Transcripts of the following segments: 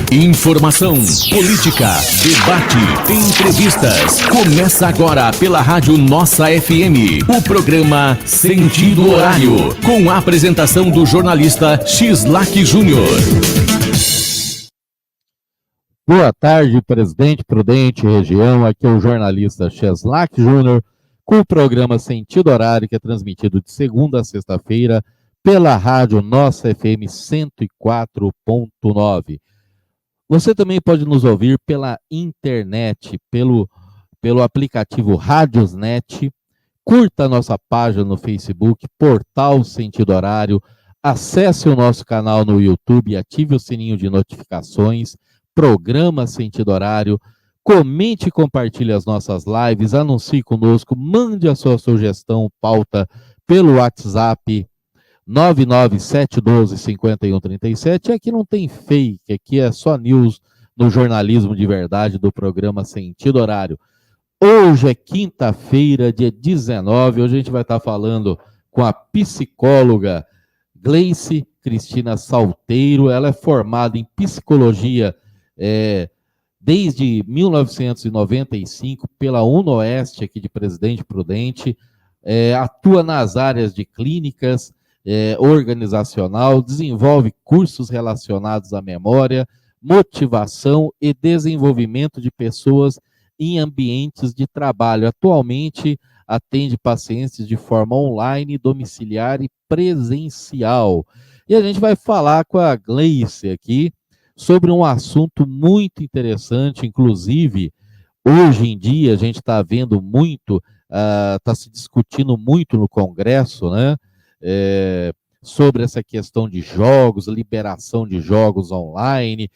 Informação, política, debate, entrevistas. Começa agora pela Rádio Nossa FM, o programa Sentido Horário, com a apresentação do jornalista Xislac Júnior. Boa tarde, presidente Prudente região. Aqui é o jornalista Xislac Júnior, com o programa Sentido Horário, que é transmitido de segunda a sexta-feira pela Rádio Nossa FM 104.9. Você também pode nos ouvir pela internet, pelo aplicativo Radiosnet. Curta a nossa página no Facebook, Portal Sentido Horário. Acesse o nosso canal no YouTube, ative o sininho de notificações, Programa Sentido Horário. Comente e compartilhe as nossas lives, anuncie conosco, mande a sua sugestão, pauta pelo WhatsApp 997125137. Aqui não tem fake, aqui é só news no jornalismo de verdade do programa Sentido Horário. Hoje é quinta-feira, dia 19, hoje a gente vai estar falando com a psicóloga Gleice Cristina Salteiro. Ela é formada em psicologia desde 1995 pela UNOeste aqui de Presidente Prudente, atua nas áreas de clínicas, organizacional, desenvolve cursos relacionados à memória, motivação e desenvolvimento de pessoas em ambientes de trabalho. Atualmente atende pacientes de forma online, domiciliar e presencial. E a gente vai falar com a Gleice aqui sobre um assunto muito interessante. Inclusive, hoje em dia a gente está vendo muito, está se discutindo muito no Congresso, né? Sobre essa questão de jogos, liberação de jogos online,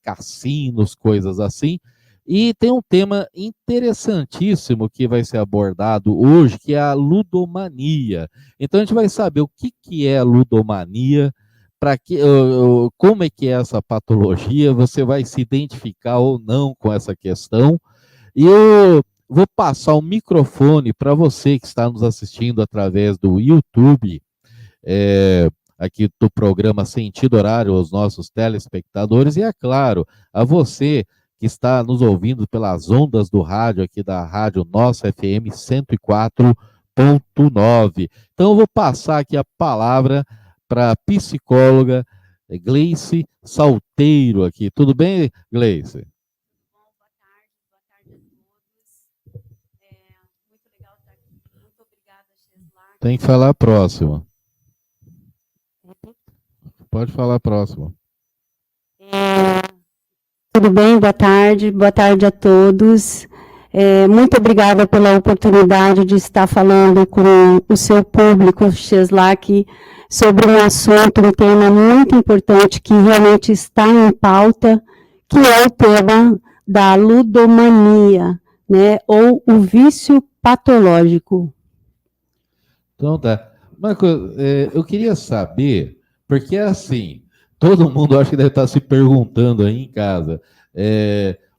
cassinos, coisas assim. E tem um tema interessantíssimo que vai ser abordado hoje, que é a ludomania. Então a gente vai saber o que é a ludomania, como é que é essa patologia, você vai se identificar ou não com essa questão. E eu vou passar o microfone para você que está nos assistindo através do YouTube, aqui do programa Sentido Horário, aos nossos telespectadores, e é claro, a você que está nos ouvindo pelas ondas do rádio, aqui da Rádio Nossa FM 104.9. Então eu vou passar aqui a palavra para a psicóloga Gleice Salteiro aqui. Tudo bem, Gleice? Tem que falar próximo. Pode falar próximo. Tudo bem? Boa tarde a todos. Muito obrigada pela oportunidade de estar falando com o seu público, Xislac, sobre um assunto, um tema muito importante que realmente está em pauta, que é o tema da ludomania, né, ou o vício patológico. Então tá. Marco, eu queria saber, porque assim, todo mundo acho que deve estar se perguntando aí em casa,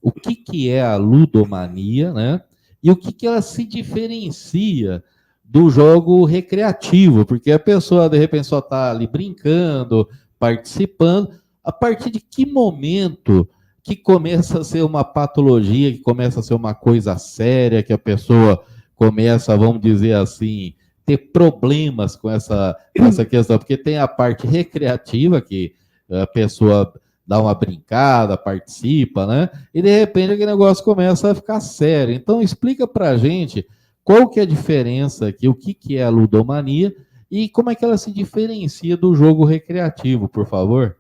o que é a ludomania, né? E o que ela se diferencia do jogo recreativo, porque a pessoa de repente só está ali brincando, participando. A partir de que momento que começa a ser uma patologia, que começa a ser uma coisa séria, que a pessoa começa, vamos dizer assim, ter problemas com essa questão? Porque tem a parte recreativa, que a pessoa dá uma brincada, participa, né? E de repente aquele negócio começa a ficar sério. Então explica pra gente qual que é a diferença aqui, o que é a ludomania e como é que ela se diferencia do jogo recreativo, por favor?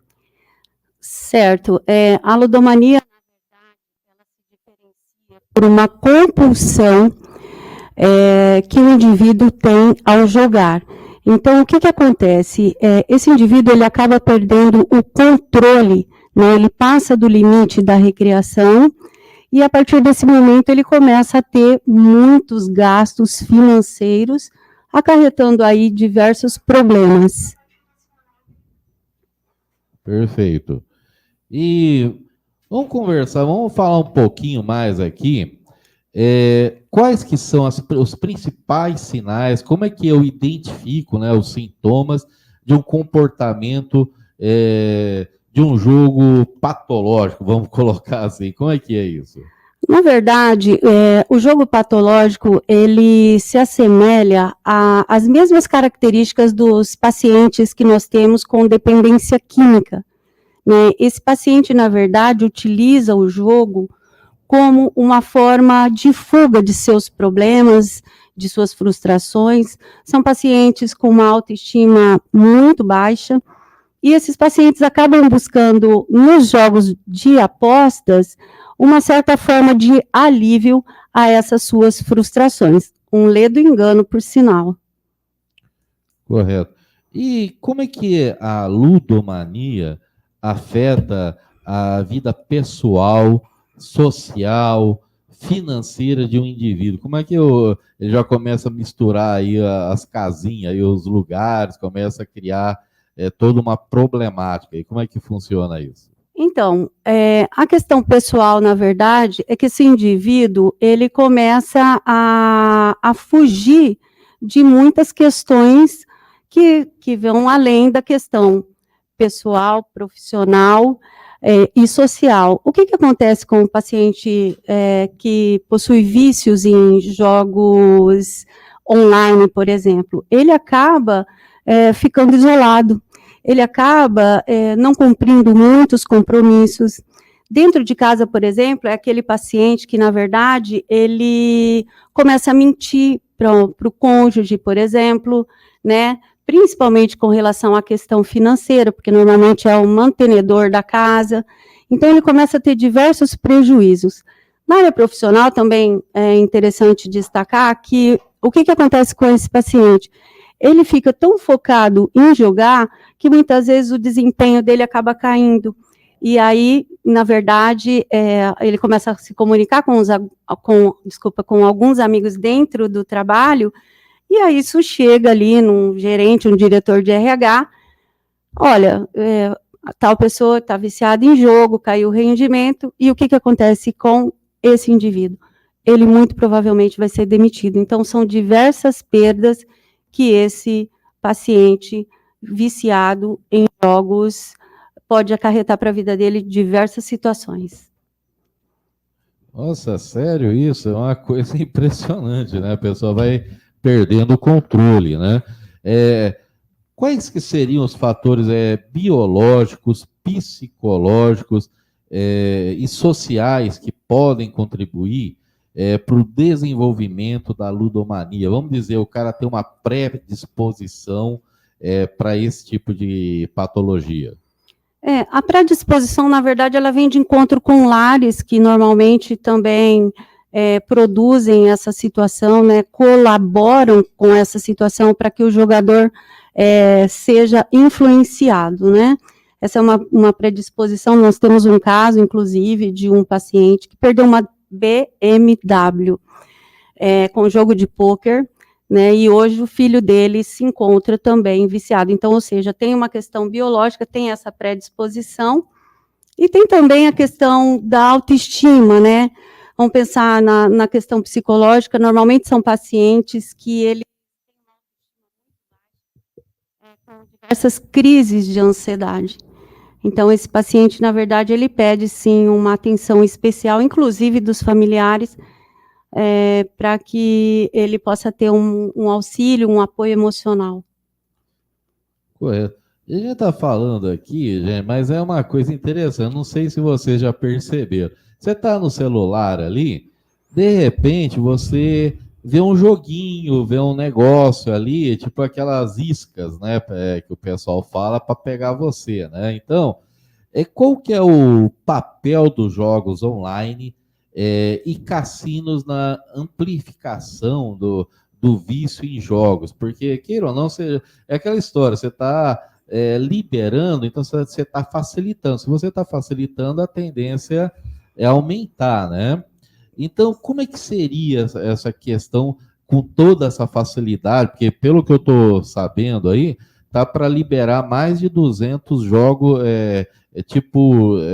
Certo. A ludomania, na verdade, ela se diferencia por uma compulsão que o indivíduo tem ao jogar. Então, o que acontece? Esse indivíduo ele acaba perdendo o controle, né? Ele passa do limite da recreação e, a partir desse momento, ele começa a ter muitos gastos financeiros, acarretando aí diversos problemas. Perfeito. E vamos conversar, vamos falar um pouquinho mais aqui. Quais que são os principais sinais, como é que eu identifico, né, os sintomas de um comportamento de um jogo patológico, vamos colocar assim? Como é que é isso? Na verdade, o jogo patológico, ele se assemelha às mesmas características dos pacientes que nós temos com dependência química, né? Esse paciente, na verdade, utiliza o jogo como uma forma de fuga de seus problemas, de suas frustrações. São pacientes com uma autoestima muito baixa, e esses pacientes acabam buscando, nos jogos de apostas, uma certa forma de alívio a essas suas frustrações. Um ledo engano, por sinal. Correto. E como é que a ludomania afeta a vida pessoal, social, financeira de um indivíduo? Como é que ele já começa a misturar aí as casinhas, aí os lugares, começa a criar toda uma problemática? E como é que funciona isso? Então, a questão pessoal, na verdade, é que esse indivíduo, ele começa a fugir de muitas questões que vão além da questão pessoal, profissional e social. O que acontece com o paciente que possui vícios em jogos online, por exemplo? Ele acaba ficando isolado. Ele acaba não cumprindo muitos compromissos. Dentro de casa, por exemplo, é aquele paciente que, na verdade, ele começa a mentir para o cônjuge, por exemplo, né? Principalmente com relação à questão financeira, porque normalmente é o mantenedor da casa. Então, ele começa a ter diversos prejuízos. Na área profissional, também é interessante destacar que o que acontece com esse paciente? Ele fica tão focado em jogar que muitas vezes o desempenho dele acaba caindo. E aí, na verdade, ele começa a se comunicar com alguns amigos dentro do trabalho, e aí isso chega ali num gerente, um diretor de RH, olha, tal pessoa está viciada em jogo, caiu o rendimento, e o que acontece com esse indivíduo? Ele muito provavelmente vai ser demitido. Então, são diversas perdas que esse paciente viciado em jogos pode acarretar para a vida dele diversas situações. Nossa, sério isso? É uma coisa impressionante, né? A pessoa vai perdendo o controle, né? Quais que seriam os fatores biológicos, psicológicos e sociais que podem contribuir para o desenvolvimento da ludomania? Vamos dizer, o cara tem uma predisposição para esse tipo de patologia. A predisposição, na verdade, ela vem de encontro com lares que normalmente também produzem essa situação, né, colaboram com essa situação para que o jogador seja influenciado, né? Essa é uma predisposição. Nós temos um caso, inclusive, de um paciente que perdeu uma BMW com jogo de pôquer, né, e hoje o filho dele se encontra também viciado. Então, ou seja, tem uma questão biológica, tem essa predisposição, e tem também a questão da autoestima, né? Vamos pensar na questão psicológica. Normalmente são pacientes que ele com diversas crises de ansiedade. Então, esse paciente, na verdade, ele pede, sim, uma atenção especial, inclusive dos familiares, para que ele possa ter um auxílio, um apoio emocional. Correto. A gente está falando aqui, gente, mas é uma coisa interessante, não sei se vocês já perceberam. Você está no celular ali, de repente você vê um joguinho, vê um negócio ali, tipo aquelas iscas, né, que o pessoal fala para pegar você, né? Então, qual que é o papel dos jogos online e cassinos na amplificação do vício em jogos? Porque, queira ou não, é aquela história, você está liberando, então você está facilitando. Se você está facilitando, a tendência é aumentar, né? Então, como é que seria essa questão com toda essa facilidade? Porque, pelo que eu estou sabendo aí, tá para liberar mais de 200 jogos,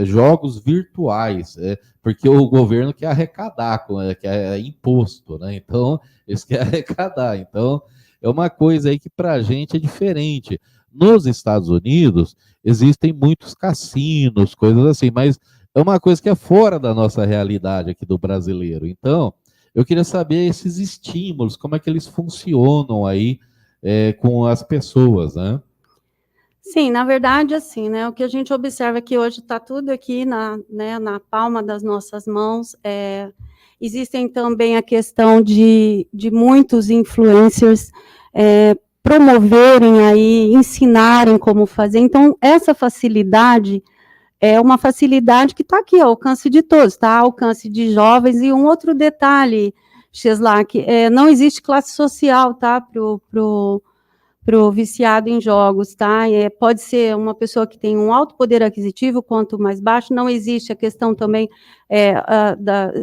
jogos virtuais, porque o governo quer arrecadar, quer imposto, né? Então, eles querem arrecadar. Então, é uma coisa aí que para a gente é diferente. Nos Estados Unidos, existem muitos cassinos, coisas assim, mas é uma coisa que é fora da nossa realidade aqui do brasileiro. Então, eu queria saber esses estímulos, como é que eles funcionam aí com as pessoas, né? Sim, na verdade, assim, né, o que a gente observa é que hoje está tudo aqui na palma das nossas mãos. Existem também a questão de muitos influencers promoverem aí, ensinarem como fazer. Então, essa facilidade é uma facilidade que está aqui ao alcance de todos, está ao alcance de jovens. E um outro detalhe, Cheslak, não existe classe social, tá, para o viciado em jogos, tá? Pode ser uma pessoa que tem um alto poder aquisitivo, quanto mais baixo, não existe a questão também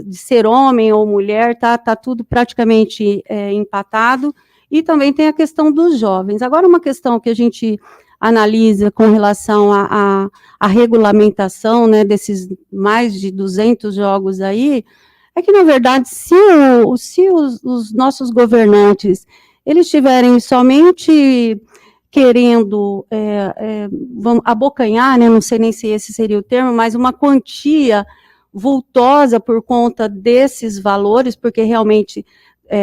de ser homem ou mulher, tá? Tá tudo praticamente empatado, e também tem a questão dos jovens. Agora, uma questão que a gente analisa com relação à regulamentação, né, desses mais de 200 jogos aí, é que, na verdade, se os nossos governantes eles estiverem somente querendo abocanhar, né, não sei nem se esse seria o termo, mas uma quantia vultosa por conta desses valores, porque realmente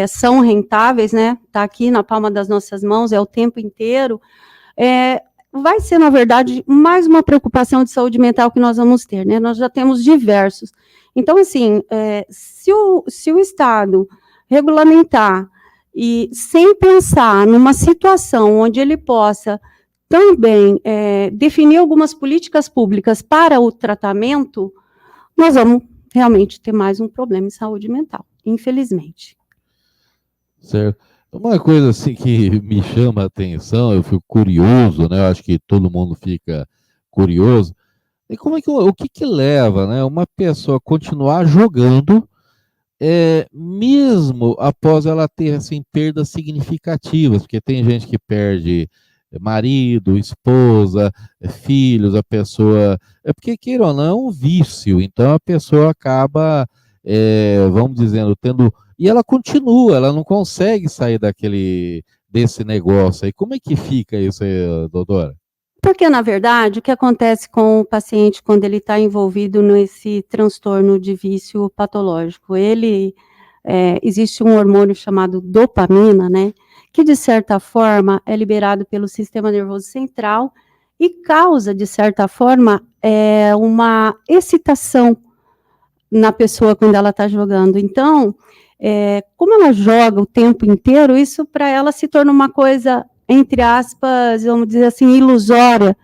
são rentáveis, né, está aqui na palma das nossas mãos, é o tempo inteiro, vai ser, na verdade, mais uma preocupação de saúde mental que nós vamos ter, né, nós já temos diversos. Então, assim, se o Estado regulamentar e sem pensar numa situação onde ele possa também definir algumas políticas públicas para o tratamento, nós vamos realmente ter mais um problema em saúde mental, infelizmente. Certo. Uma coisa assim que me chama a atenção, eu fico curioso, né? Eu acho que todo mundo fica curioso. E como é que o que leva, né, uma pessoa a continuar jogando mesmo após ela ter assim, perdas significativas, porque tem gente que perde marido, esposa, filhos, a pessoa. É porque, queira ou não, é um vício, então a pessoa acaba, vamos dizendo, tendo. E ela continua, ela não consegue sair desse negócio aí. Como é que fica isso aí, doutora? Porque, na verdade, o que acontece com o paciente quando ele está envolvido nesse transtorno de vício patológico? Existe um hormônio chamado dopamina, né, que, de certa forma, é liberado pelo sistema nervoso central e causa, de certa forma, uma excitação na pessoa quando ela está jogando. Então, como ela joga o tempo inteiro, isso para ela se torna uma coisa, entre aspas, vamos dizer assim, ilusória,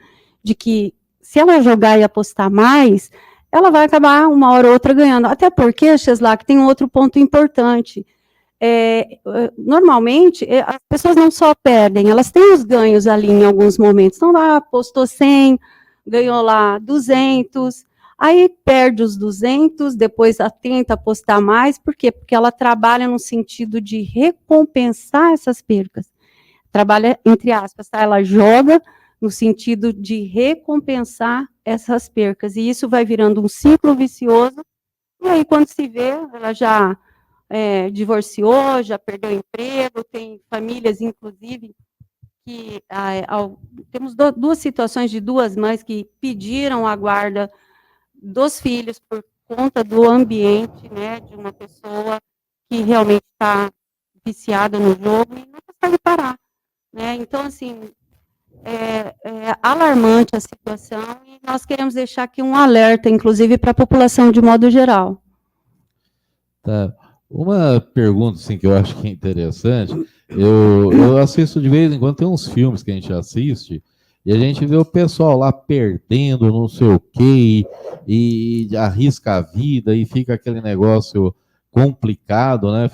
de que se ela jogar e apostar mais, ela vai acabar uma hora ou outra ganhando. Até porque, Cheslak, tem um outro ponto importante. Normalmente, as pessoas não só perdem, elas têm os ganhos ali em alguns momentos. Então, lá, apostou 100, ganhou lá 200, aí perde os 200, depois ela tenta apostar mais. Por quê? Porque ela trabalha no sentido de recompensar essas percas. Trabalha, entre aspas, tá? Ela joga no sentido de recompensar essas percas. E isso vai virando um ciclo vicioso. E aí, quando se vê, ela já divorciou, já perdeu emprego, tem famílias, inclusive, que temos duas situações de duas mães que pediram a guarda dos filhos por conta do ambiente, né, de uma pessoa que realmente está viciada no jogo e não consegue parar, né? Então, assim, é alarmante a situação e nós queremos deixar aqui um alerta, inclusive, para a população de modo geral. Tá. Uma pergunta assim, que eu acho que é interessante, eu assisto de vez em quando, tem uns filmes que a gente assiste, e a gente vê o pessoal lá perdendo não sei o quê, e arrisca a vida, e fica aquele negócio complicado, né?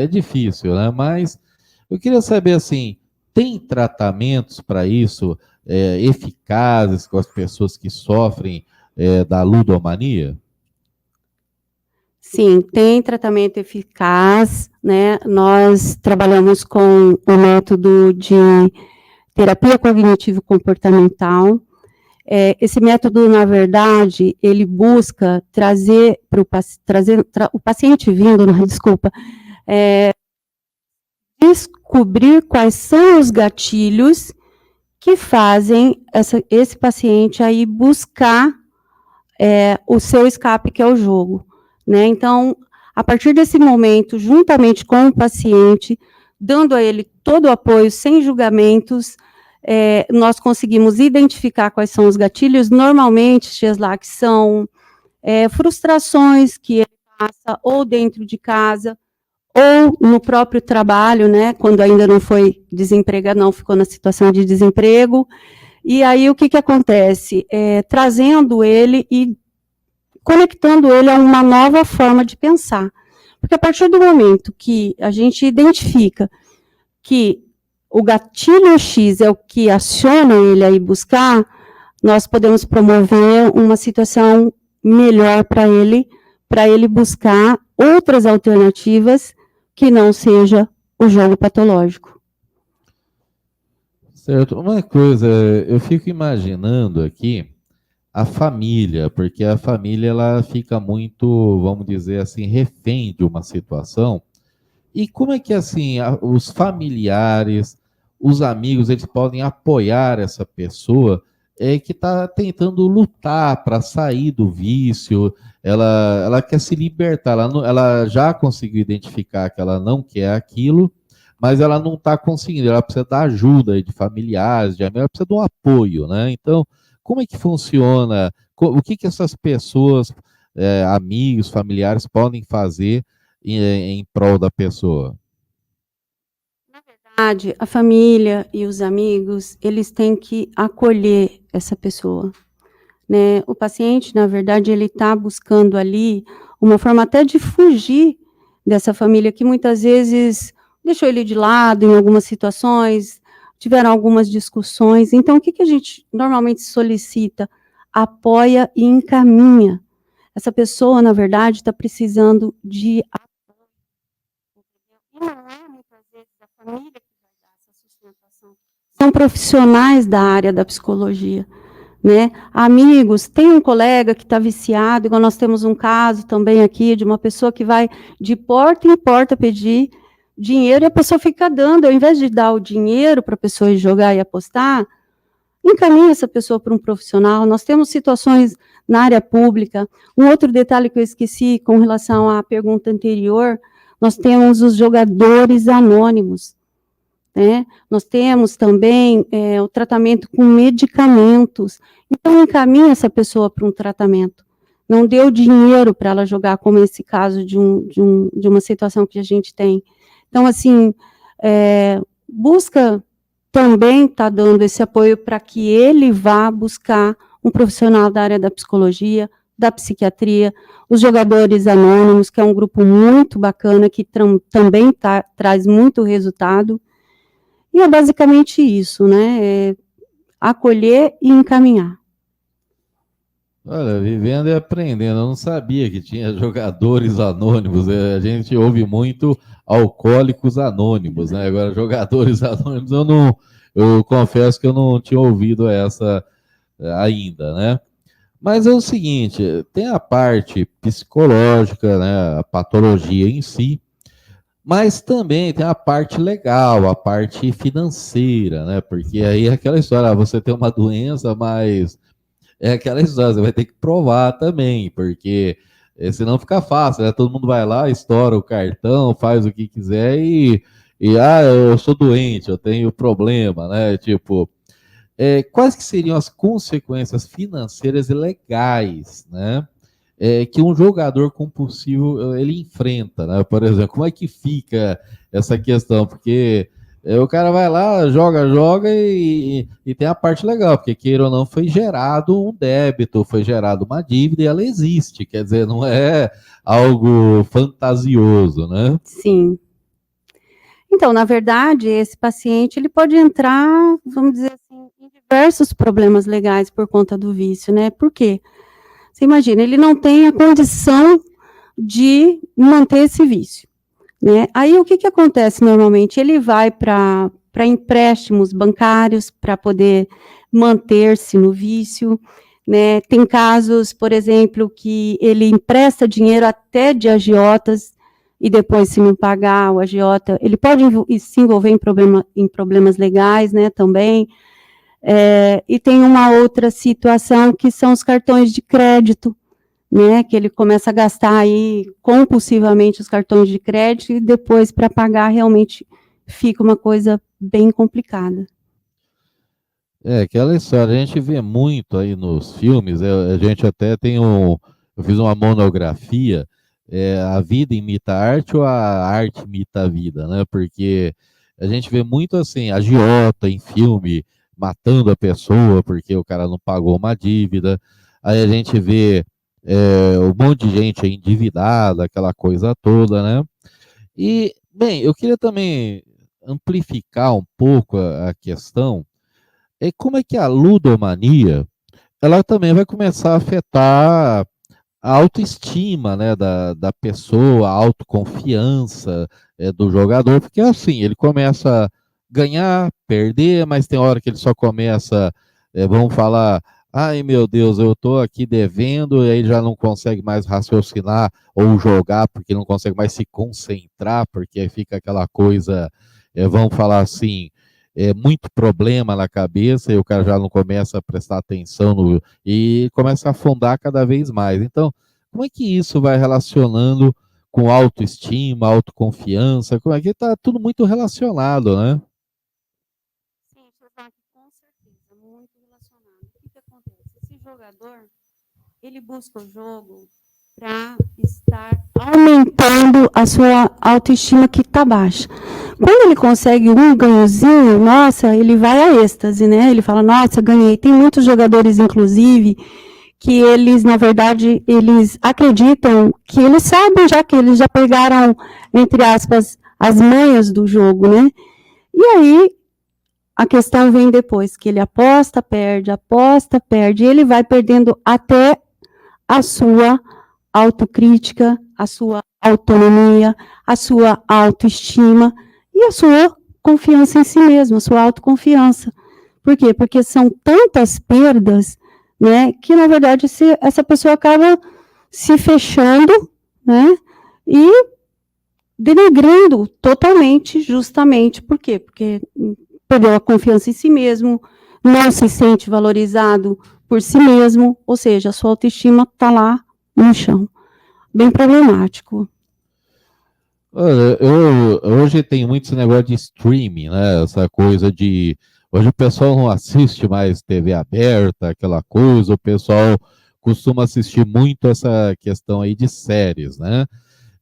É difícil, né? Mas eu queria saber assim, tem tratamentos para isso eficazes com as pessoas que sofrem da ludomania? Sim, tem tratamento eficaz, né? Nós trabalhamos com o método de terapia cognitivo-comportamental. Esse método, na verdade, ele busca trazer o paciente vindo, não, desculpa, descobrir quais são os gatilhos que fazem esse paciente aí buscar o seu escape, que é o jogo, né? Então, a partir desse momento, juntamente com o paciente, dando a ele todo o apoio, sem julgamentos, nós conseguimos identificar quais são os gatilhos. Normalmente, Cheslak, são frustrações que ele passa ou dentro de casa, ou no próprio trabalho, né, quando ainda não foi desempregado, não ficou na situação de desemprego. E aí, o que acontece? Trazendo ele e conectando ele a uma nova forma de pensar. Porque a partir do momento que a gente identifica que o gatilho X é o que aciona ele a ir buscar, nós podemos promover uma situação melhor para ele buscar outras alternativas que não seja o jogo patológico. Certo. Uma coisa, eu fico imaginando aqui a família, porque a família ela fica muito, vamos dizer assim, refém de uma situação. E como é que assim os familiares, os amigos, eles podem apoiar essa pessoa que está tentando lutar para sair do vício? Ela quer se libertar, ela já conseguiu identificar que ela não quer aquilo, mas ela não está conseguindo, ela precisa da ajuda de familiares, de amigos, ela precisa de um apoio, né? Então, como é que funciona? O que essas pessoas, amigos, familiares, podem fazer em prol da pessoa? Na verdade, a família e os amigos, eles têm que acolher essa pessoa, né? O paciente, na verdade, ele está buscando ali uma forma até de fugir dessa família que muitas vezes deixou ele de lado em algumas situações, tiveram algumas discussões. Então, o que a gente normalmente solicita? Apoia e encaminha. Essa pessoa, na verdade, está precisando de apoio. E não é, muitas vezes, a família que vai dar essa sustentação. São profissionais da área da psicologia, né? Amigos, tem um colega que está viciado, igual nós temos um caso também aqui, de uma pessoa que vai de porta em porta pedir dinheiro, e a pessoa fica dando, ao invés de dar o dinheiro para a pessoa ir jogar e apostar, encaminha essa pessoa para um profissional. Nós temos situações na área pública. Um outro detalhe que eu esqueci com relação à pergunta anterior, nós temos os jogadores anônimos, né? Nós temos também o tratamento com medicamentos. Então, encaminha essa pessoa para um tratamento. Não deu dinheiro para ela jogar, como esse caso de uma situação que a gente tem. Então, assim, busca também estar dando esse apoio para que ele vá buscar um profissional da área da psicologia, da psiquiatria, os jogadores anônimos, que é um grupo muito bacana, que também traz muito resultado. E é basicamente isso, né? Acolher e encaminhar. Olha, vivendo e aprendendo, eu não sabia que tinha jogadores anônimos, a gente ouve muito alcoólicos anônimos, né? Agora, jogadores anônimos, eu confesso que eu não tinha ouvido essa ainda, né? Mas é o seguinte, tem a parte psicológica, né? A patologia em si, mas também tem a parte legal, a parte financeira, né? Porque aí é aquela história, você tem uma doença, mas é aquela história, você vai ter que provar também, porque senão fica fácil, né? Todo mundo vai lá, estoura o cartão, faz o que quiser e eu sou doente, eu tenho problema, né? Tipo, quais que seriam as consequências financeiras e legais, né? Que um jogador compulsivo ele enfrenta, né? Por exemplo, como é que fica essa questão? Porque o cara vai lá, joga e tem a parte legal, porque queira ou não, foi gerado um débito, foi gerado uma dívida e ela existe, quer dizer, não é algo fantasioso, né? Sim. Então, na verdade, esse paciente ele pode entrar, vamos dizer assim, em diversos problemas legais por conta do vício, né? Por quê? Você imagina, ele não tem a condição de manter esse vício, né? Aí, o que acontece normalmente? Ele vai para empréstimos bancários para poder manter-se no vício, né? Tem casos, por exemplo, que ele empresta dinheiro até de agiotas e depois, se não pagar o agiota, ele pode se envolver em problemas legais, né, também. E tem uma outra situação que são os cartões de crédito, né, que ele começa a gastar aí compulsivamente os cartões de crédito e depois para pagar realmente fica uma coisa bem complicada. Aquela história, a gente vê muito aí nos filmes, a gente até tem eu fiz uma monografia, a vida imita a arte ou a arte imita a vida, né? Porque a gente vê muito assim, agiota em filme, matando a pessoa porque o cara não pagou uma dívida, aí a gente vê um monte de gente endividada, aquela coisa toda, né? E, bem, eu queria também amplificar um pouco a questão, como é que a ludomania, ela também vai começar a afetar a autoestima, né, da pessoa, a autoconfiança do jogador, porque assim, ele começa a ganhar, perder, mas tem hora que ele só começa, vamos falar, ai meu Deus, eu estou aqui devendo, e aí já não consegue mais raciocinar ou jogar, porque não consegue mais se concentrar, porque aí fica aquela coisa, vamos falar assim, muito problema na cabeça e o cara já não começa a prestar atenção e começa a afundar cada vez mais. Então, como é que isso vai relacionando com autoestima, autoconfiança? Como é que está tudo muito relacionado, né? Sim, com certeza, muito relacionado. O que acontece? Esse jogador, ele busca o jogo para estar aumentando a sua autoestima que está baixa. Quando ele consegue um ganhozinho, nossa, ele vai a êxtase, né? Ele fala, nossa, ganhei. Tem muitos jogadores, inclusive, que eles, na verdade, eles acreditam que eles sabem já que eles já pegaram, entre aspas, as manhas do jogo, né? E aí, a questão vem depois, que ele aposta, perde, e ele vai perdendo até a sua autocrítica, a sua autonomia, a sua autoestima e a sua confiança em si mesmo, a sua autoconfiança. Por quê? Porque são tantas perdas, né, que na verdade essa pessoa acaba se fechando, né, e denegrindo totalmente, justamente. Por quê? Porque perdeu a confiança em si mesmo, não se sente valorizado por si mesmo, ou seja, a sua autoestima está lá no chão. Bem problemático. Olha, hoje tem muito esse negócio de streaming, né? Essa coisa de. Hoje o pessoal não assiste mais TV aberta, aquela coisa, o pessoal costuma assistir muito essa questão aí de séries, né?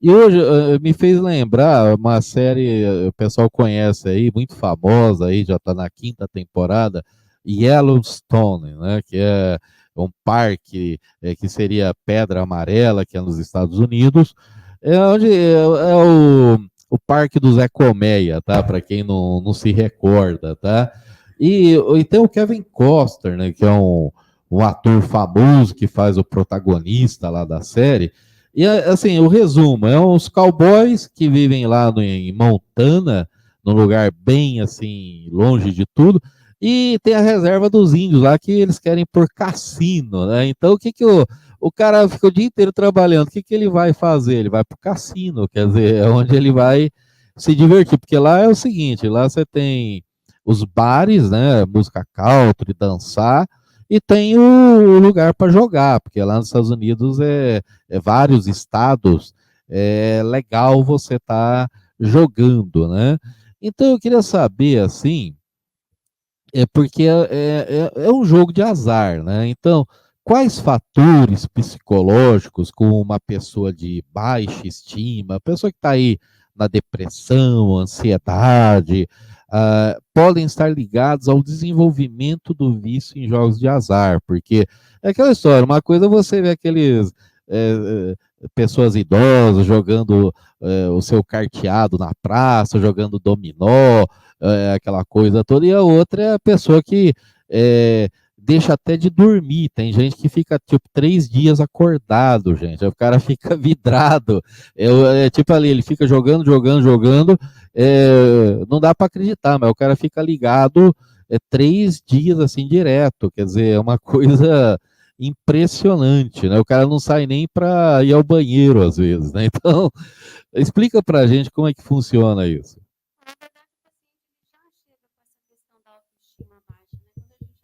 E hoje me fez lembrar uma série, o pessoal conhece aí, muito famosa aí, já está na quinta temporada, Yellowstone, né? Que é um parque que seria Pedra Amarela, que é nos Estados Unidos, onde o Parque do Zé Colmeia, tá? Para quem não se recorda, tá? E tem o Kevin Costner, né? Que é um ator famoso que faz o protagonista lá da série. E assim, o resumo, é uns cowboys que vivem lá em Montana, num lugar bem assim, longe de tudo, e tem a reserva dos índios lá que eles querem por cassino, né? Então o que que o cara fica o dia inteiro trabalhando, o que que ele vai fazer? Ele vai pro cassino, quer dizer, é onde ele vai se divertir, porque lá é o seguinte, lá você tem os bares, né, música country, dançar, e tem o lugar para jogar, porque lá nos Estados Unidos vários estados, é legal você estar jogando, né? Então eu queria saber, assim, porque é um jogo de azar, né? Então, quais fatores psicológicos com uma pessoa de baixa estima, pessoa que está aí na depressão, ansiedade, podem estar ligados ao desenvolvimento do vício em jogos de azar? Porque é aquela história, uma coisa é você ver aqueles pessoas idosas jogando o seu carteado na praça, jogando dominó, aquela coisa toda, e a outra é a pessoa que deixa até de dormir. Tem gente que fica tipo 3 dias acordado, gente. O cara fica vidrado. Tipo ali, ele fica jogando. Não dá para acreditar, mas o cara fica ligado 3 dias assim direto. Quer dizer, é uma coisa impressionante, né? O cara não sai nem para ir ao banheiro às vezes, né? Então, explica para a gente como é que funciona isso. Na verdade, o paciente já chega com essa questão da autoestima baixa, né? Quando a gente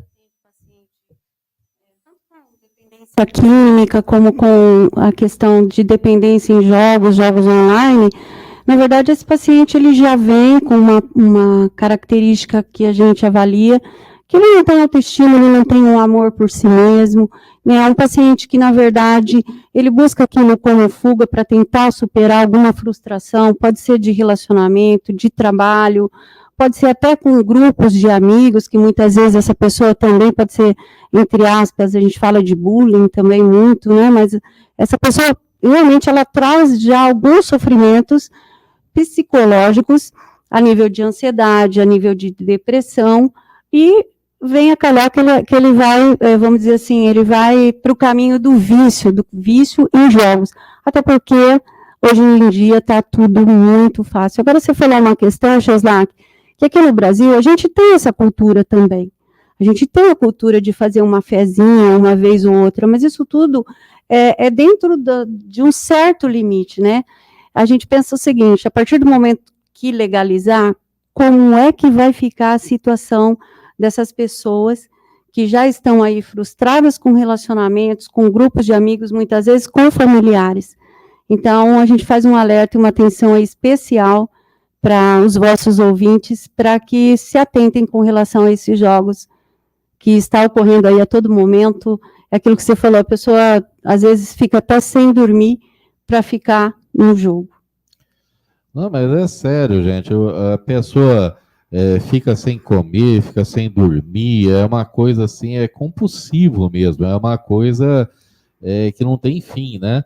A química, como com a questão de dependência em jogos online, na verdade, esse paciente ele já vem com uma característica que a gente avalia, que ele não tem autoestima, ele não tem um amor por si mesmo, né? É um paciente que, na verdade, ele busca aquilo como fuga para tentar superar alguma frustração, pode ser de relacionamento, de trabalho, pode ser até com grupos de amigos, que muitas vezes essa pessoa também pode ser, entre aspas, a gente fala de bullying também muito, né? Mas essa pessoa, realmente, ela traz já alguns sofrimentos psicológicos a nível de ansiedade, a nível de depressão, e vem a calhar que ele vai, vamos dizer assim, ele vai para o caminho do vício em jogos. Até porque, hoje em dia, está tudo muito fácil. Agora, você falou uma questão, Cheslak, que aqui no Brasil a gente tem essa cultura também. A gente tem a cultura de fazer uma fezinha uma vez ou outra, mas isso tudo é dentro de um certo limite, né? A gente pensa o seguinte, a partir do momento que legalizar, como é que vai ficar a situação dessas pessoas que já estão aí frustradas com relacionamentos, com grupos de amigos, muitas vezes com familiares. Então, a gente faz um alerta e uma atenção aí especial para os vossos ouvintes, para que se atentem com relação a esses jogos que está ocorrendo aí a todo momento. É aquilo que você falou, a pessoa às vezes fica até sem dormir para ficar no jogo. Não, mas é sério, gente. A pessoa fica sem comer, fica sem dormir, é uma coisa assim, é compulsivo mesmo, é uma coisa que não tem fim, né?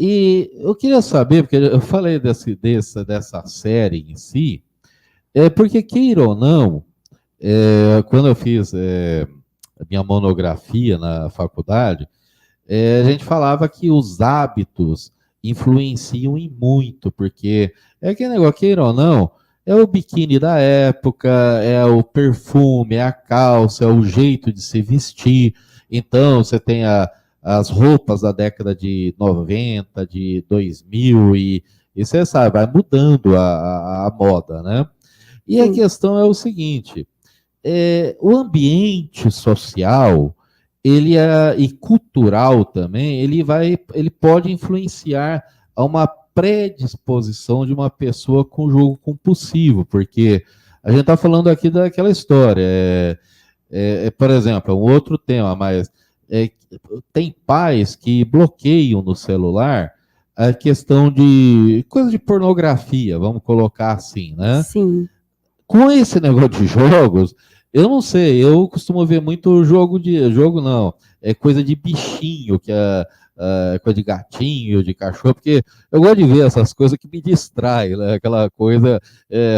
E eu queria saber, porque eu falei dessa série em si, porque queira ou não, quando eu fiz a minha monografia na faculdade, a gente falava que os hábitos influenciam em muito, porque é aquele negócio, queira ou não, é o biquíni da época, é o perfume, é a calça, é o jeito de se vestir. Então, você tem as roupas da década de 90, de 2000, e você sabe, vai mudando a moda, né? E a questão é o seguinte, o ambiente social, e cultural também, ele pode influenciar a uma predisposição de uma pessoa com jogo compulsivo, porque a gente está falando aqui daquela história, por exemplo, um outro tema, mas tem pais que bloqueiam no celular a questão de coisa de pornografia, vamos colocar assim, né? Sim. Com esse negócio de jogos, eu não sei, eu costumo ver muito jogo não, é coisa de bichinho, que é coisa de gatinho, de cachorro, porque eu gosto de ver essas coisas que me distraem, né? Aquela coisa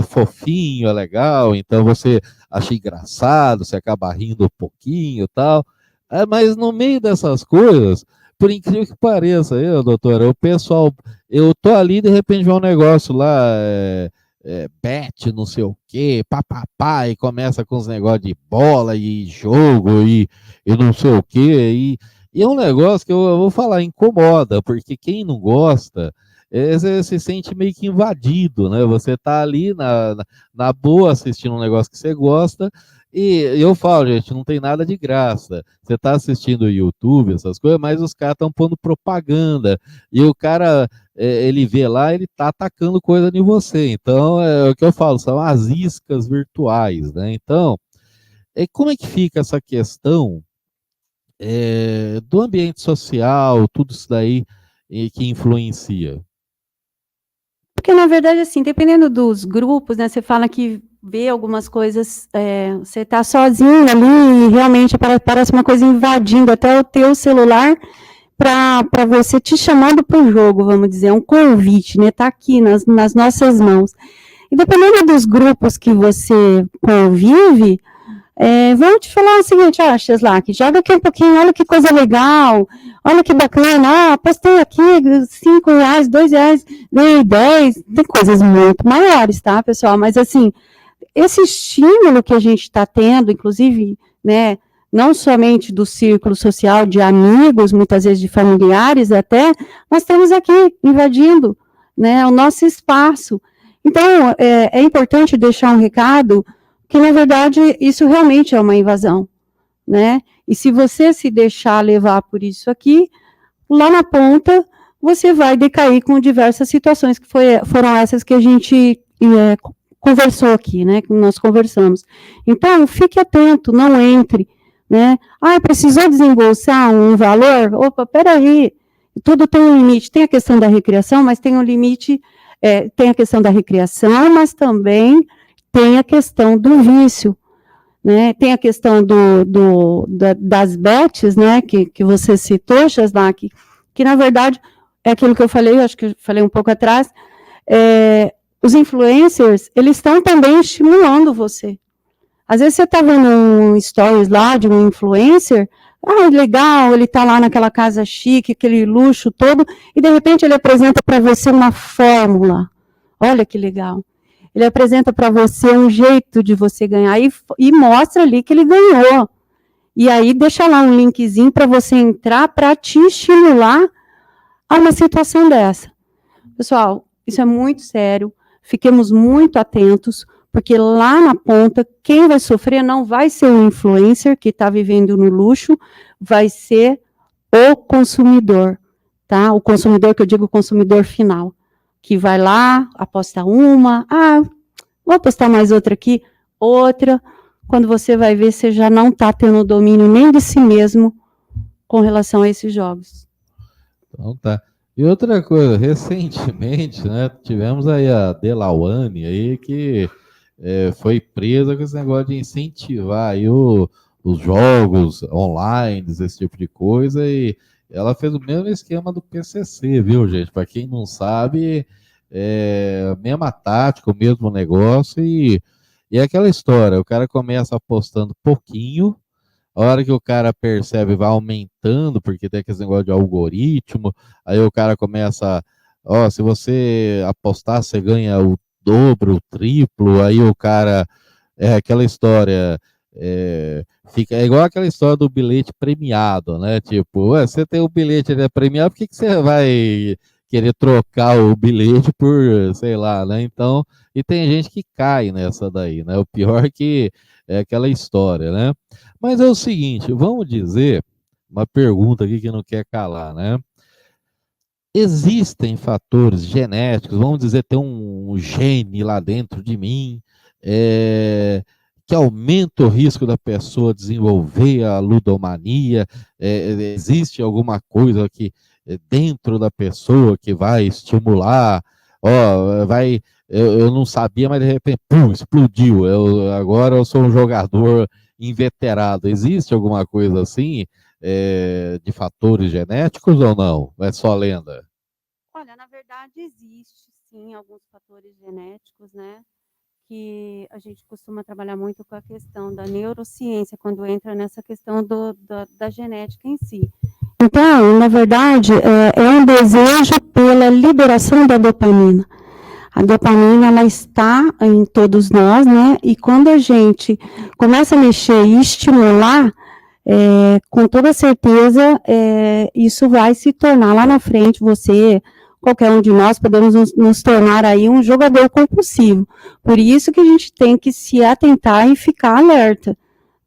fofinho, é legal, então você acha engraçado, você acaba rindo um pouquinho e tal, mas no meio dessas coisas, por incrível que pareça, doutora, o pessoal, eu tô ali, de repente vê um negócio lá, bet, não sei o quê, papapá, e começa com os negócios de bola e jogo e não sei o quê, e é um negócio que eu vou falar, incomoda, porque quem não gosta, você se sente meio que invadido, né? Você tá ali na boa assistindo um negócio que você gosta, e eu falo, gente, não tem nada de graça. Você tá assistindo o YouTube, essas coisas, mas os caras estão pondo propaganda, e o cara, ele vê lá, ele tá atacando coisa em você. Então, é o que eu falo, são as iscas virtuais, né? Então, como é que fica essa questão do ambiente social, tudo isso daí que influencia? Porque, na verdade, assim, dependendo dos grupos, né, você fala que vê algumas coisas, você está sozinho ali e realmente parece uma coisa invadindo até o teu celular para você te chamando para o jogo, vamos dizer, um convite, né, está aqui nas nossas mãos. E dependendo dos grupos que você convive, vão te falar o seguinte, Cheslak, joga aqui um pouquinho, olha que coisa legal, olha que bacana, postei aqui R$5, R$2, ganhei 10, tem coisas muito maiores, tá, pessoal? Mas, assim, esse estímulo que a gente está tendo, inclusive, né, não somente do círculo social de amigos, muitas vezes de familiares até, nós temos aqui invadindo, né, o nosso espaço. Então, é importante deixar um recado que, na verdade, isso realmente é uma invasão, né? E se você se deixar levar por isso aqui, lá na ponta, você vai decair com diversas situações que foram essas que a gente conversou aqui, né? Que nós conversamos. Então, fique atento, não entre, né? Precisou desembolsar um valor? Opa, peraí, tudo tem um limite. Tem a questão da recreação, mas tem um limite, tem a questão da recreação, mas também tem a questão do vício, né? Tem a questão das bets, né? Que você citou, Chasnak, que na verdade é aquilo que eu falei, acho que eu falei um pouco atrás, os influencers, eles estão também estimulando você. Às vezes você está vendo um stories lá de um influencer, legal, ele está lá naquela casa chique, aquele luxo todo, e de repente ele apresenta para você uma fórmula. Olha que legal. Ele apresenta para você um jeito de você ganhar e mostra ali que ele ganhou. E aí deixa lá um linkzinho para você entrar para te estimular a uma situação dessa. Pessoal, isso é muito sério, fiquemos muito atentos, porque lá na ponta, quem vai sofrer não vai ser o influencer que está vivendo no luxo, vai ser o consumidor, tá? O consumidor, que eu digo o consumidor final, que vai lá, aposta uma, vou apostar mais outra aqui, outra, quando você vai ver, você já não está tendo domínio nem de si mesmo com relação a esses jogos. Então tá. E outra coisa, recentemente, né, tivemos aí a Delawane aí que foi presa com esse negócio de incentivar aí os jogos online, esse tipo de coisa, e ela fez o mesmo esquema do PCC, viu, gente? Para quem não sabe, a mesma tática, o mesmo negócio, e é aquela história, o cara começa apostando pouquinho, a hora que o cara percebe, vai aumentando, porque tem aquele negócio de algoritmo, aí o cara começa, se você apostar, você ganha o dobro, o triplo, aí o cara, aquela história, fica igual aquela história do bilhete premiado, né? Tipo, você tem o bilhete premiado, por que você vai querer trocar o bilhete por, sei lá, né? Então, e tem gente que cai nessa daí, né? O pior é que é aquela história, né? Mas é o seguinte, vamos dizer, uma pergunta aqui que não quer calar, né? Existem fatores genéticos, vamos dizer, tem um gene lá dentro de mim, que aumenta o risco da pessoa desenvolver a ludomania? Existe alguma coisa que dentro da pessoa que vai estimular? Eu não sabia, mas de repente, pum, explodiu. Agora eu sou um jogador inveterado. Existe alguma coisa assim, de fatores genéticos ou não? É só lenda? Olha, na verdade existe sim alguns fatores genéticos, né? Que a gente costuma trabalhar muito com a questão da neurociência, quando entra nessa questão da genética em si. Então, na verdade, é um desejo pela liberação da dopamina. A dopamina, ela está em todos nós, né? E quando a gente começa a mexer e estimular, com toda certeza, isso vai se tornar lá na frente, qualquer um de nós, podemos nos tornar aí um jogador compulsivo. Por isso que a gente tem que se atentar e ficar alerta,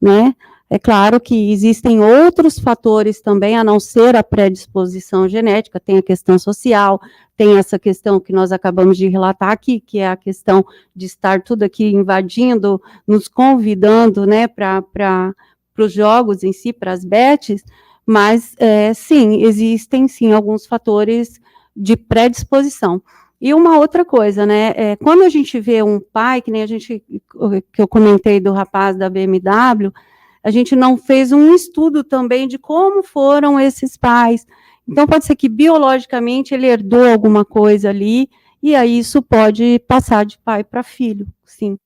né? É claro que existem outros fatores também, a não ser a predisposição genética, tem a questão social, tem essa questão que nós acabamos de relatar aqui, que é a questão de estar tudo aqui invadindo, nos convidando, né, para os jogos em si, para as bets, mas sim, existem sim alguns fatores de predisposição. E uma outra coisa, né, quando a gente vê um pai, que eu comentei do rapaz da BMW, a gente não fez um estudo também de como foram esses pais. Então, pode ser que biologicamente ele herdou alguma coisa ali, e aí isso pode passar de pai para filho, sim.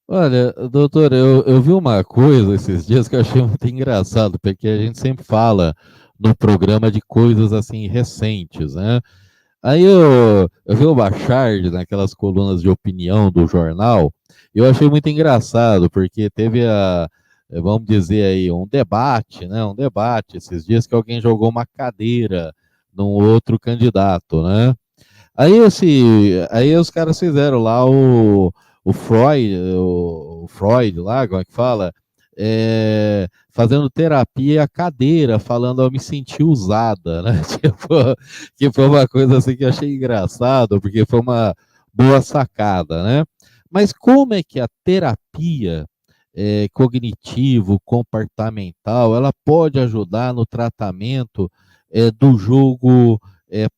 Olha, doutora, eu vi uma coisa esses dias que eu achei muito engraçado, porque a gente sempre fala no programa de coisas assim recentes, né? Aí eu vi o Bachard naquelas colunas de opinião do jornal, e eu achei muito engraçado, porque teve vamos dizer aí, um debate, né? Um debate esses dias que alguém jogou uma cadeira num outro candidato, né? Aí os caras fizeram lá o Freud lá, como é que fala? fazendo terapia e a cadeira falando, eu me senti usada, né? Tipo, que foi uma coisa assim que eu achei engraçado, porque foi uma boa sacada, né? Mas como é que a terapia cognitivo-comportamental, ela pode ajudar no tratamento do jogo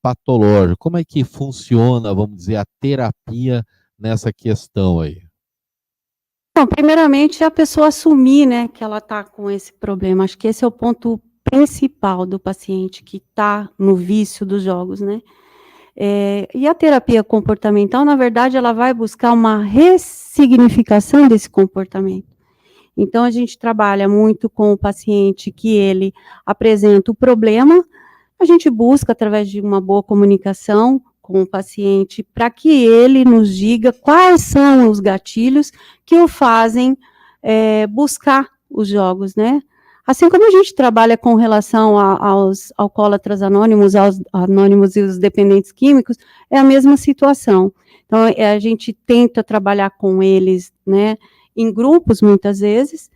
patológico? Como é que funciona, vamos dizer, a terapia nessa questão aí? Não, primeiramente, a pessoa assumir, né, que ela está com esse problema. Acho que esse é o ponto principal do paciente que está no vício dos jogos, né? E a terapia comportamental, na verdade, ela vai buscar uma ressignificação desse comportamento. Então, a gente trabalha muito com o paciente que ele apresenta o problema, a gente busca, através de uma boa comunicação com o paciente, para que ele nos diga quais são os gatilhos que o fazem buscar os jogos, né? Assim como a gente trabalha com relação aos alcoólatras anônimos, aos anônimos e os dependentes químicos, é a mesma situação. Então, a gente tenta trabalhar com eles, né, em grupos, muitas vezes,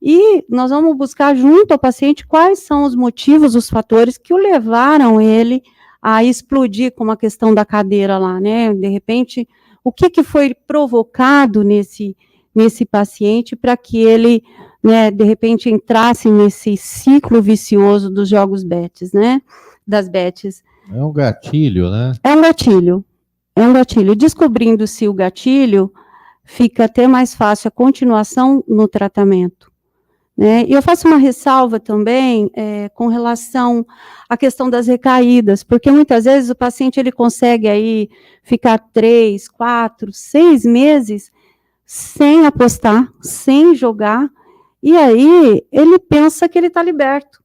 e nós vamos buscar junto ao paciente quais são os motivos, os fatores que o levaram ele a explodir, como a questão da cadeira lá, né? De repente, o que foi provocado nesse paciente para que ele, né, de repente entrasse nesse ciclo vicioso dos jogos bets, né? Das bets. É um gatilho, né? É um gatilho. É um gatilho. Descobrindo-se o gatilho, fica até mais fácil a continuação no tratamento. Né? E eu faço uma ressalva também com relação à questão das recaídas, porque muitas vezes o paciente ele consegue aí ficar 3, 4, 6 meses sem apostar, sem jogar, e aí ele pensa que ele está liberto,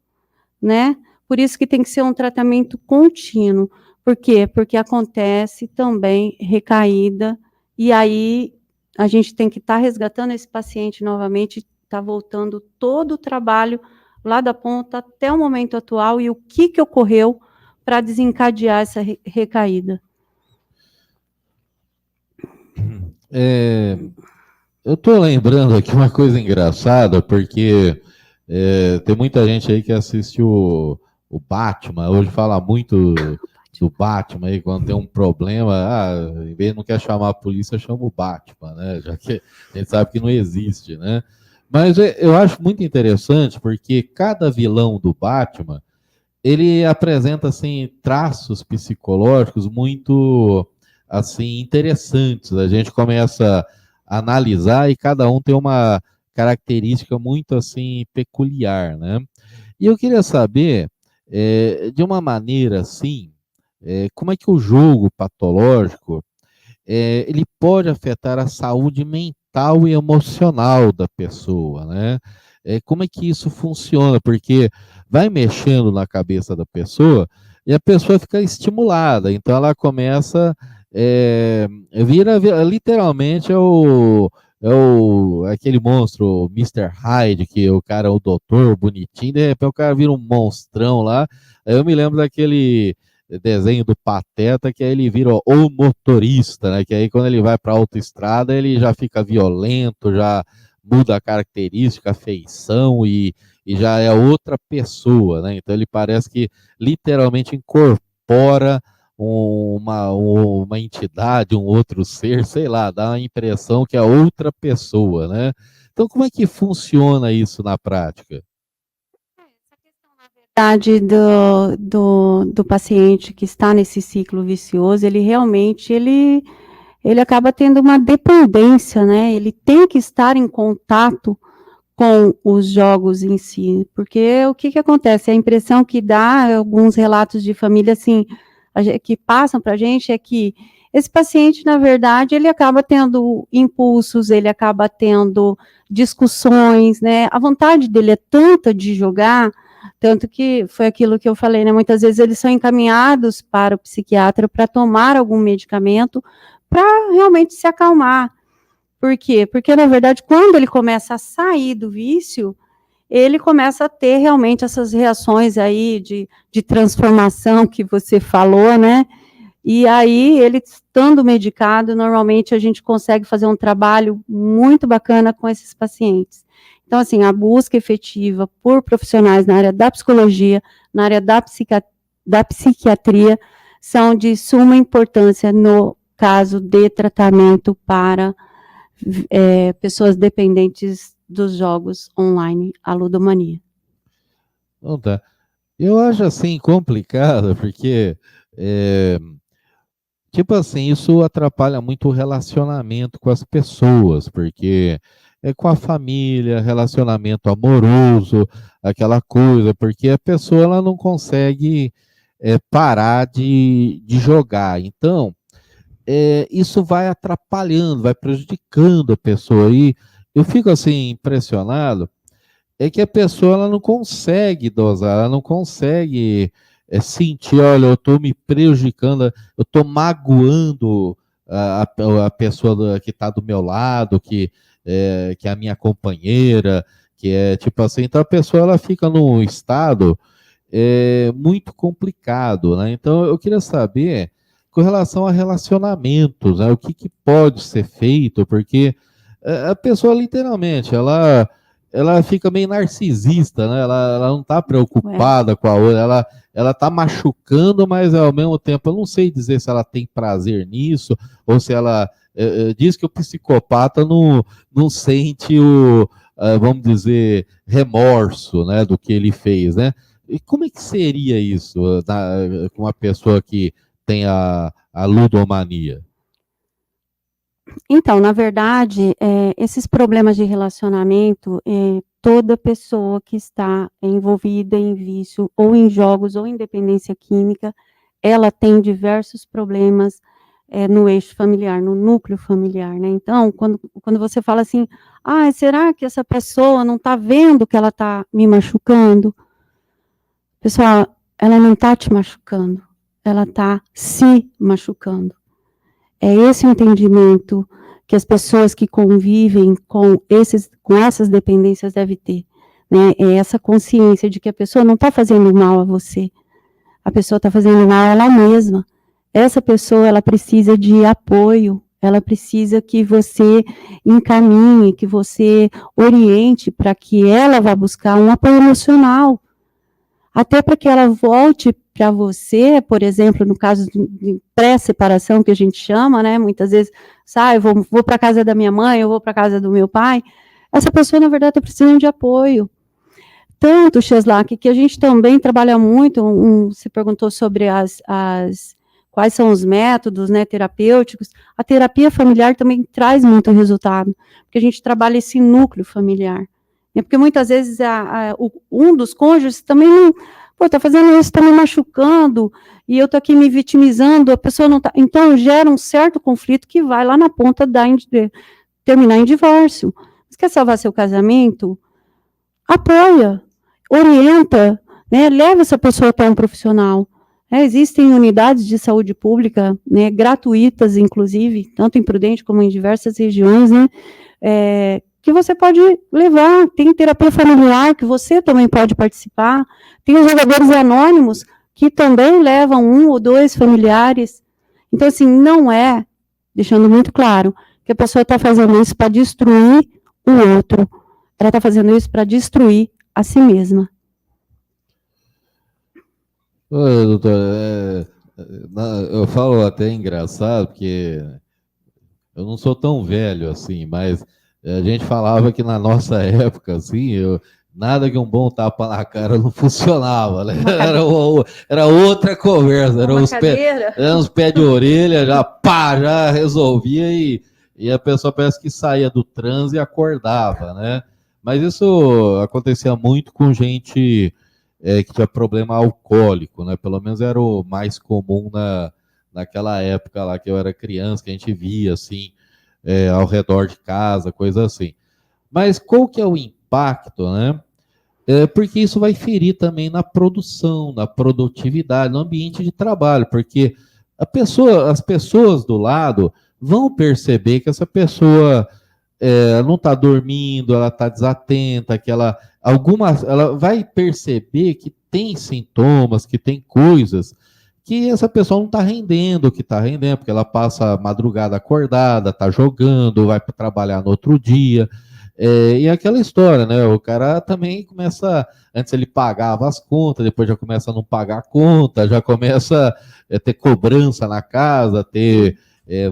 né? Por isso que tem que ser um tratamento contínuo. Por quê? Porque acontece também recaída, e aí a gente tem que estar resgatando esse paciente novamente, está voltando todo o trabalho lá da ponta até o momento atual e o que ocorreu para desencadear essa recaída. Eu estou lembrando aqui uma coisa engraçada, porque tem muita gente aí que assiste o Batman, hoje fala muito do Batman aí, quando tem um problema, em vez de não quer chamar a polícia, chama o Batman, né? Já que a gente sabe que não existe, né? Mas eu acho muito interessante, porque cada vilão do Batman, ele apresenta, assim, traços psicológicos muito, assim, interessantes. A gente começa a analisar e cada um tem uma característica muito, assim, peculiar, né? E eu queria saber, de uma maneira assim, como é que o jogo patológico ele pode afetar a saúde mental e emocional da pessoa, né? Como é que isso funciona? Porque vai mexendo na cabeça da pessoa e a pessoa fica estimulada, então ela começa, vira literalmente aquele monstro, o Mr. Hyde, que o cara é o doutor bonitinho, de repente o cara vira um monstrão lá. Aí eu me lembro daquele desenho do Pateta, que aí ele vira o motorista, né? Que aí quando ele vai para a autoestrada, ele já fica violento, já muda a característica, a feição e já é outra pessoa, né? Então ele parece que literalmente incorpora uma entidade, um outro ser, sei lá, dá a impressão que é outra pessoa, né? Então como é que funciona isso na prática? Do paciente que está nesse ciclo vicioso, ele realmente, ele acaba tendo uma dependência, né? Ele tem que estar em contato com os jogos em si, porque o que acontece? A impressão que dá, alguns relatos de família, assim, que passam para a gente, é que esse paciente, na verdade, ele acaba tendo impulsos, ele acaba tendo discussões, né? A vontade dele é tanta de jogar, tanto que foi aquilo que eu falei, né? Muitas vezes eles são encaminhados para o psiquiatra para tomar algum medicamento para realmente se acalmar. Por quê? Porque, na verdade, quando ele começa a sair do vício, ele começa a ter realmente essas reações aí de transformação que você falou, né? E aí, ele estando medicado, normalmente a gente consegue fazer um trabalho muito bacana com esses pacientes. Então, assim, a busca efetiva por profissionais na área da psicologia, na área da psiquiatria, são de suma importância no caso de tratamento para pessoas dependentes dos jogos online, a ludomania. Então tá. Eu acho assim complicado, porque tipo assim, isso atrapalha muito o relacionamento com as pessoas, porque é com a família, relacionamento amoroso, aquela coisa, porque a pessoa ela não consegue parar de jogar. Então, isso vai atrapalhando, vai prejudicando a pessoa. E eu fico assim impressionado, é que a pessoa ela não consegue dosar, ela não consegue sentir, olha, eu estou me prejudicando, eu estou magoando a pessoa que está do meu lado, que é a minha companheira, que é tipo assim, então a pessoa ela fica num estado muito complicado, né? Então eu queria saber com relação a relacionamentos, né? O que pode ser feito, porque a pessoa literalmente, ela fica meio narcisista, né? Ela não está preocupada com a outra, ela está machucando, mas ao mesmo tempo eu não sei dizer se ela tem prazer nisso, ou se ela diz que o psicopata não sente vamos dizer, remorso, né, do que ele fez, né? E como é que seria isso com uma pessoa que tem a ludomania? Então, na verdade, esses problemas de relacionamento, toda pessoa que está envolvida em vício, ou em jogos, ou em dependência química, ela tem diversos problemas no eixo familiar, no núcleo familiar, né? Então, quando você fala assim, será que essa pessoa não está vendo que ela está me machucando? Pessoal, ela não está te machucando, ela está se machucando. É esse o entendimento que as pessoas que convivem com essas dependências devem ter, né? É essa consciência de que a pessoa não está fazendo mal a você, a pessoa está fazendo mal a ela mesma. Essa pessoa, ela precisa de apoio, ela precisa que você encaminhe, que você oriente para que ela vá buscar um apoio emocional, até para que ela volte para você, por exemplo, no caso de pré-separação, que a gente chama, né? Muitas vezes, eu vou para a casa da minha mãe, eu vou para a casa do meu pai. Essa pessoa, na verdade, está precisando de apoio. Tanto, Cheslak, que a gente também trabalha muito, você perguntou sobre quais são os métodos, né, terapêuticos. A terapia familiar também traz muito resultado, porque a gente trabalha esse núcleo familiar. Porque muitas vezes um dos cônjuges também não, está fazendo isso, está me machucando, e eu estou aqui me vitimizando, a pessoa não está. Então, gera um certo conflito que vai lá na ponta terminar em divórcio. Você quer salvar seu casamento? Apoia, orienta, né, leva essa pessoa para um profissional. Existem unidades de saúde pública, né, gratuitas, inclusive, tanto em Prudente como em diversas regiões, né, que você pode levar. Tem terapia familiar que você também pode participar. Tem os jogadores anônimos que também levam 1 ou 2 familiares. Então, assim, não é, deixando muito claro, que a pessoa está fazendo isso para destruir o outro. Ela está fazendo isso para destruir a si mesma. Oi, doutora, eu falo até engraçado, porque eu não sou tão velho assim, mas a gente falava que na nossa época, assim, nada que um bom tapa na cara não funcionava, né? Era outra conversa, era uns pés de orelha, já resolvia e a pessoa parece que saía do transe e acordava, né? Mas isso acontecia muito com gente que tinha problema alcoólico, né? Pelo menos era o mais comum naquela época lá que eu era criança, que a gente via, assim, ao redor de casa, coisa assim. Mas qual que é o impacto, né? Porque isso vai ferir também na produção, na produtividade, no ambiente de trabalho, porque as pessoas do lado vão perceber que essa pessoa não está dormindo, ela está desatenta, que ela vai perceber que tem sintomas, que tem coisas que essa pessoa não está rendendo o que está rendendo, porque ela passa a madrugada acordada, está jogando, vai para trabalhar no outro dia. E aquela história, né? O cara também começa, antes ele pagava as contas, depois já começa a não pagar a conta, já começa a ter cobrança na casa, ter,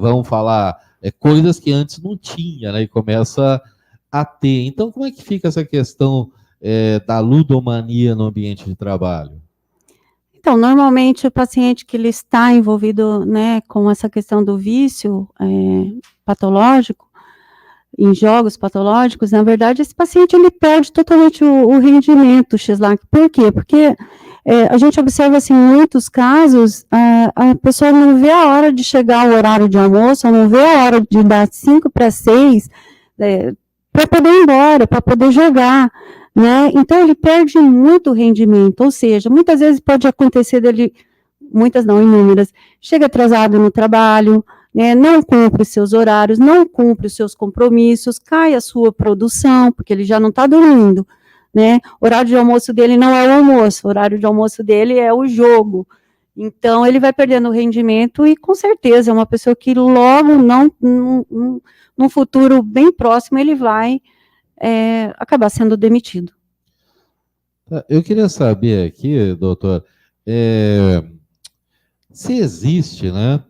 vamos falar, coisas que antes não tinha, né? E começa a ter. Então, como é que fica essa questão da ludomania no ambiente de trabalho? Então, normalmente o paciente que ele está envolvido, né, com essa questão do vício patológico, em jogos patológicos, na verdade, esse paciente ele perde totalmente o rendimento, Xislac. Por quê? Porque a gente observa, assim, em muitos casos, a pessoa não vê a hora de chegar ao horário de almoço, não vê a hora de dar 5 para 6, para poder ir embora, para poder jogar, né? Então, ele perde muito rendimento, ou seja, muitas vezes pode acontecer dele, muitas não, inúmeras, chega atrasado no trabalho, né, não cumpre os seus horários, não cumpre os seus compromissos, cai a sua produção, porque ele já não está dormindo, né? O horário de almoço dele não é o almoço, o horário de almoço dele é o jogo. Então, ele vai perdendo o rendimento e, com certeza, é uma pessoa que logo, num futuro bem próximo, ele vai acabar sendo demitido. Eu queria saber aqui, doutor, se existe, né,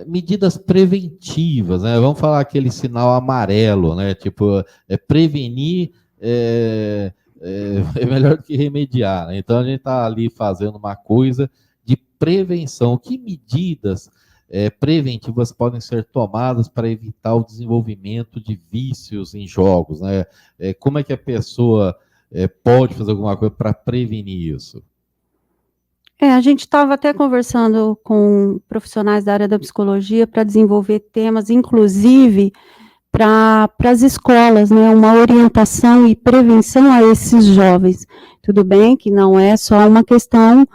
medidas preventivas, né? Vamos falar aquele sinal amarelo, né? Tipo, prevenir é melhor do que remediar, né? Então a gente está ali fazendo uma coisa de prevenção. Que medidas preventivas podem ser tomadas para evitar o desenvolvimento de vícios em jogos, né? Como é que a pessoa pode fazer alguma coisa para prevenir isso? A gente estava até conversando com profissionais da área da psicologia para desenvolver temas, inclusive para as escolas, né, uma orientação e prevenção a esses jovens. Tudo bem que não é só uma questão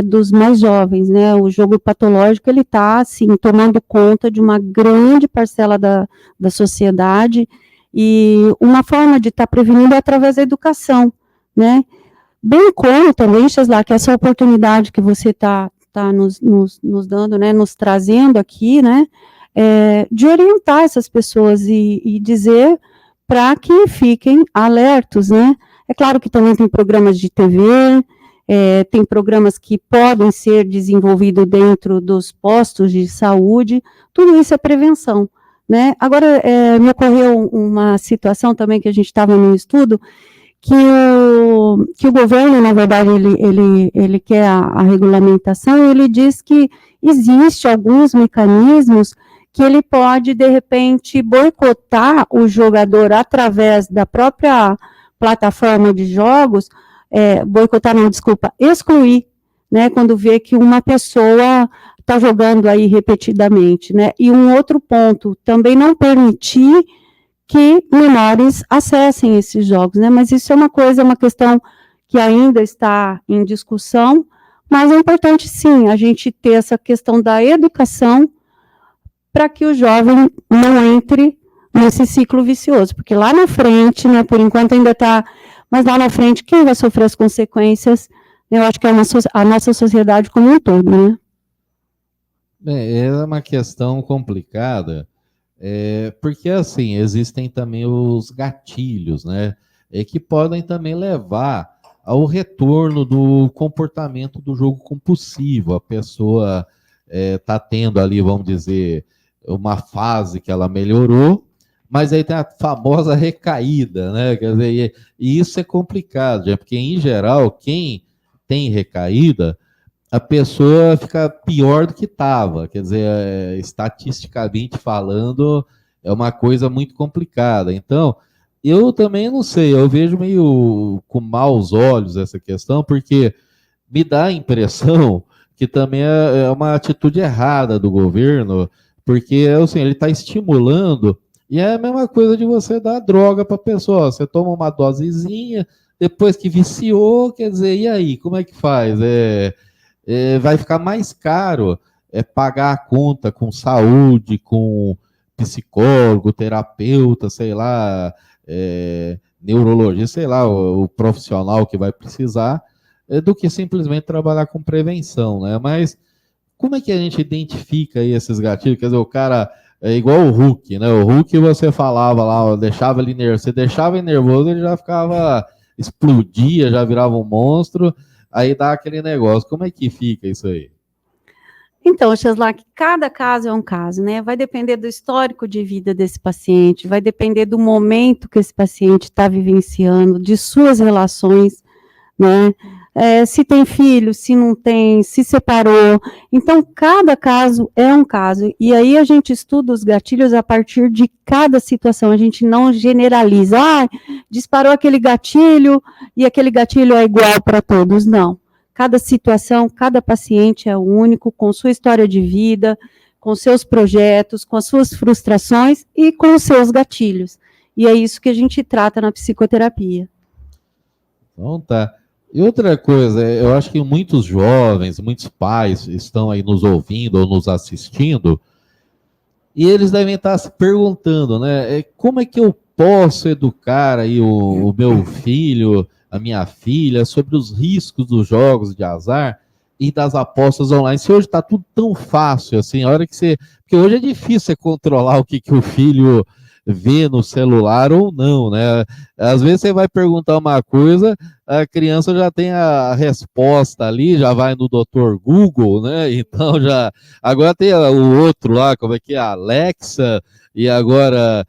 dos mais jovens, né, o jogo patológico, ele está, assim, tomando conta de uma grande parcela da sociedade, e uma forma de estar prevenindo é através da educação, né, bem como também, Chesla, que essa oportunidade que você está nos dando, né, nos trazendo aqui, né, de orientar essas pessoas e dizer para que fiquem alertos, né. É claro que também tem programas de TV, tem programas que podem ser desenvolvidos dentro dos postos de saúde, tudo isso é prevenção, né. Agora, me ocorreu uma situação também que a gente estava no estudo, que o governo, na verdade, ele quer a regulamentação, e ele diz que existe alguns mecanismos que ele pode, de repente, boicotar o jogador através da própria plataforma de jogos, boicotar não, desculpa, excluir, né, quando vê que uma pessoa está jogando aí repetidamente, né, e um outro ponto, também não permitir que menores acessem esses jogos, né? Mas isso é uma questão que ainda está em discussão, mas é importante, sim, a gente ter essa questão da educação para que o jovem não entre nesse ciclo vicioso, porque lá na frente, né, por enquanto ainda está, mas lá na frente, quem vai sofrer as consequências, eu acho que é a nossa sociedade como um todo, né? É uma questão complicada, porque, assim, existem também os gatilhos, né? Que podem também levar ao retorno do comportamento do jogo compulsivo. A pessoa está tendo ali, vamos dizer, uma fase que ela melhorou, mas aí tem a famosa recaída, né? Quer dizer, e isso é complicado, porque, em geral, quem tem recaída, a pessoa fica pior do que estava. Quer dizer, estatisticamente falando, é uma coisa muito complicada. Então, eu também não sei, eu vejo meio com maus olhos essa questão, porque me dá a impressão que também é uma atitude errada do governo, porque assim, ele está estimulando, e é a mesma coisa de você dar droga para a pessoa. Você toma uma dosezinha, depois que viciou, quer dizer, e aí, como é que faz? Vai ficar mais caro pagar a conta com saúde, com psicólogo, terapeuta, sei lá, neurologista, sei lá, o profissional que vai precisar, do que simplesmente trabalhar com prevenção, né? Mas como é que a gente identifica aí esses gatilhos? Quer dizer, o cara é igual o Hulk, né? O Hulk você falava lá, deixava ele nervoso, você deixava ele nervoso, ele já ficava, explodia, já virava um monstro, aí dá aquele negócio. Como é que fica isso aí? Então, Cheslak, cada caso é um caso, né? Vai depender do histórico de vida desse paciente, vai depender do momento que esse paciente está vivenciando, de suas relações, né? Se tem filho, se não tem, se separou. Então, cada caso é um caso. E aí a gente estuda os gatilhos a partir de cada situação. A gente não generaliza. Disparou aquele gatilho e aquele gatilho é igual para todos. Não. Cada situação, cada paciente é único, com sua história de vida, com seus projetos, com as suas frustrações e com os seus gatilhos. E é isso que a gente trata na psicoterapia. Então tá. E outra coisa, eu acho que muitos jovens, muitos pais estão aí nos ouvindo ou nos assistindo, e eles devem estar se perguntando, né? Como é que eu posso educar aí o meu filho, a minha filha, sobre os riscos dos jogos de azar e das apostas online? Se hoje está tudo tão fácil, assim, a hora que você... Porque hoje é difícil você controlar o que o filho vê no celular ou não, né? Às vezes você vai perguntar uma coisa, a criança já tem a resposta ali, já vai no Dr. Google, né? Então já... Agora tem o outro lá, como é que é? A Alexa, e agora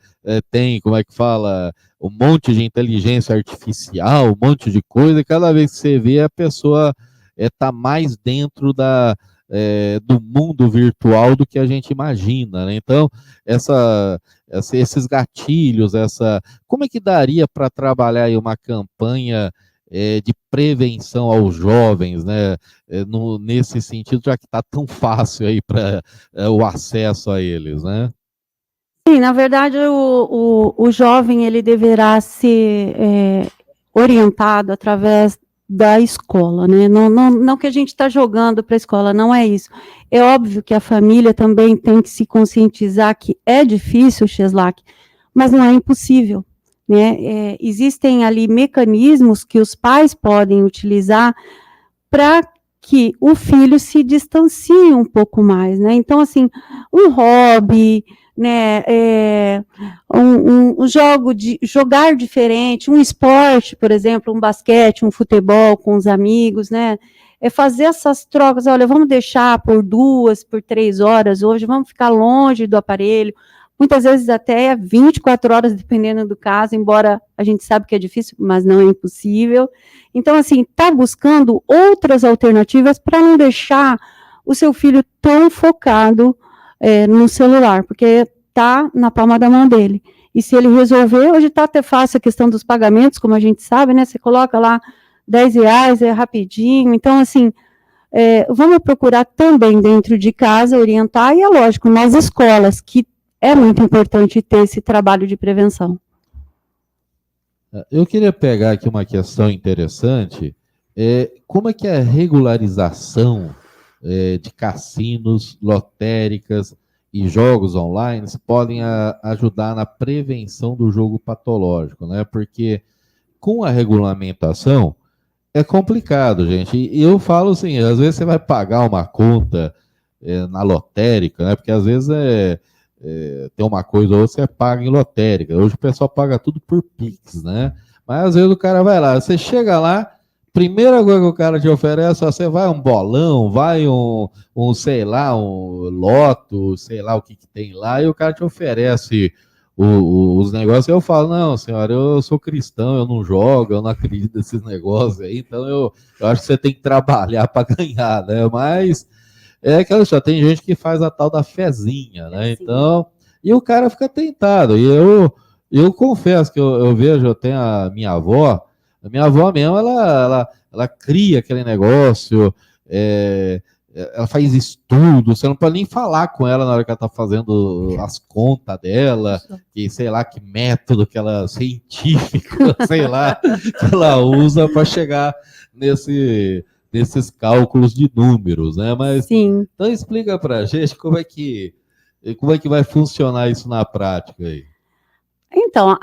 tem, como é que fala... um monte de inteligência artificial, um monte de coisa, e cada vez que você vê, a pessoa está mais dentro do mundo virtual do que a gente imagina, né? Então, esses gatilhos, como é que daria para trabalhar aí uma campanha de prevenção aos jovens, né? Nesse sentido, já que está tão fácil aí para o acesso a eles, né? Sim, na verdade, o jovem ele deverá ser orientado através da escola, né? Não que a gente está jogando para a escola, não é isso. É óbvio que a família também tem que se conscientizar que é difícil, Cheslak, mas não é impossível, né? Existem ali mecanismos que os pais podem utilizar para que o filho se distancie um pouco mais, né? Então, assim, um hobby, né, jogar diferente, um esporte, por exemplo, um basquete, um futebol com os amigos, né, fazer essas trocas, olha, vamos deixar por 2, por 3 horas hoje, vamos ficar longe do aparelho, muitas vezes até 24 horas, dependendo do caso, embora a gente sabe que é difícil, mas não é impossível. Então, assim, tá buscando outras alternativas para não deixar o seu filho tão focado no celular, porque está na palma da mão dele. E se ele resolver, hoje está até fácil a questão dos pagamentos, como a gente sabe, né? Você coloca lá R$10, é rapidinho. Então, assim, vamos procurar também dentro de casa orientar, e é lógico, nas escolas, que é muito importante ter esse trabalho de prevenção. Eu queria pegar aqui uma questão interessante. Como é que é a regularização de cassinos, lotéricas e jogos online podem ajudar na prevenção do jogo patológico, né? Porque com a regulamentação é complicado, gente. E eu falo assim, às vezes você vai pagar uma conta na lotérica, né? Porque às vezes tem uma coisa ou outra você paga em lotérica. Hoje o pessoal paga tudo por Pix, né? Mas às vezes o cara vai lá, você chega lá, primeira coisa que o cara te oferece, você vai um bolão, vai sei lá, um loto, sei lá o que tem lá, e o cara te oferece os negócios, e eu falo, não, senhora, eu sou cristão, eu não jogo, eu não acredito nesses negócios aí, então eu acho que você tem que trabalhar para ganhar, né? Mas é aquela história, tem gente que faz a tal da fezinha, né? Então, e o cara fica tentado, e eu confesso que eu vejo, eu tenho a minha avó mesmo, ela cria aquele negócio, ela faz estudo, você não pode nem falar com ela na hora que ela está fazendo as contas dela, que sei lá que método que ela, científico, sei lá, que ela usa para chegar nesses cálculos de números, né? Mas, sim. Então explica para a gente como é que vai funcionar isso na prática aí. Então,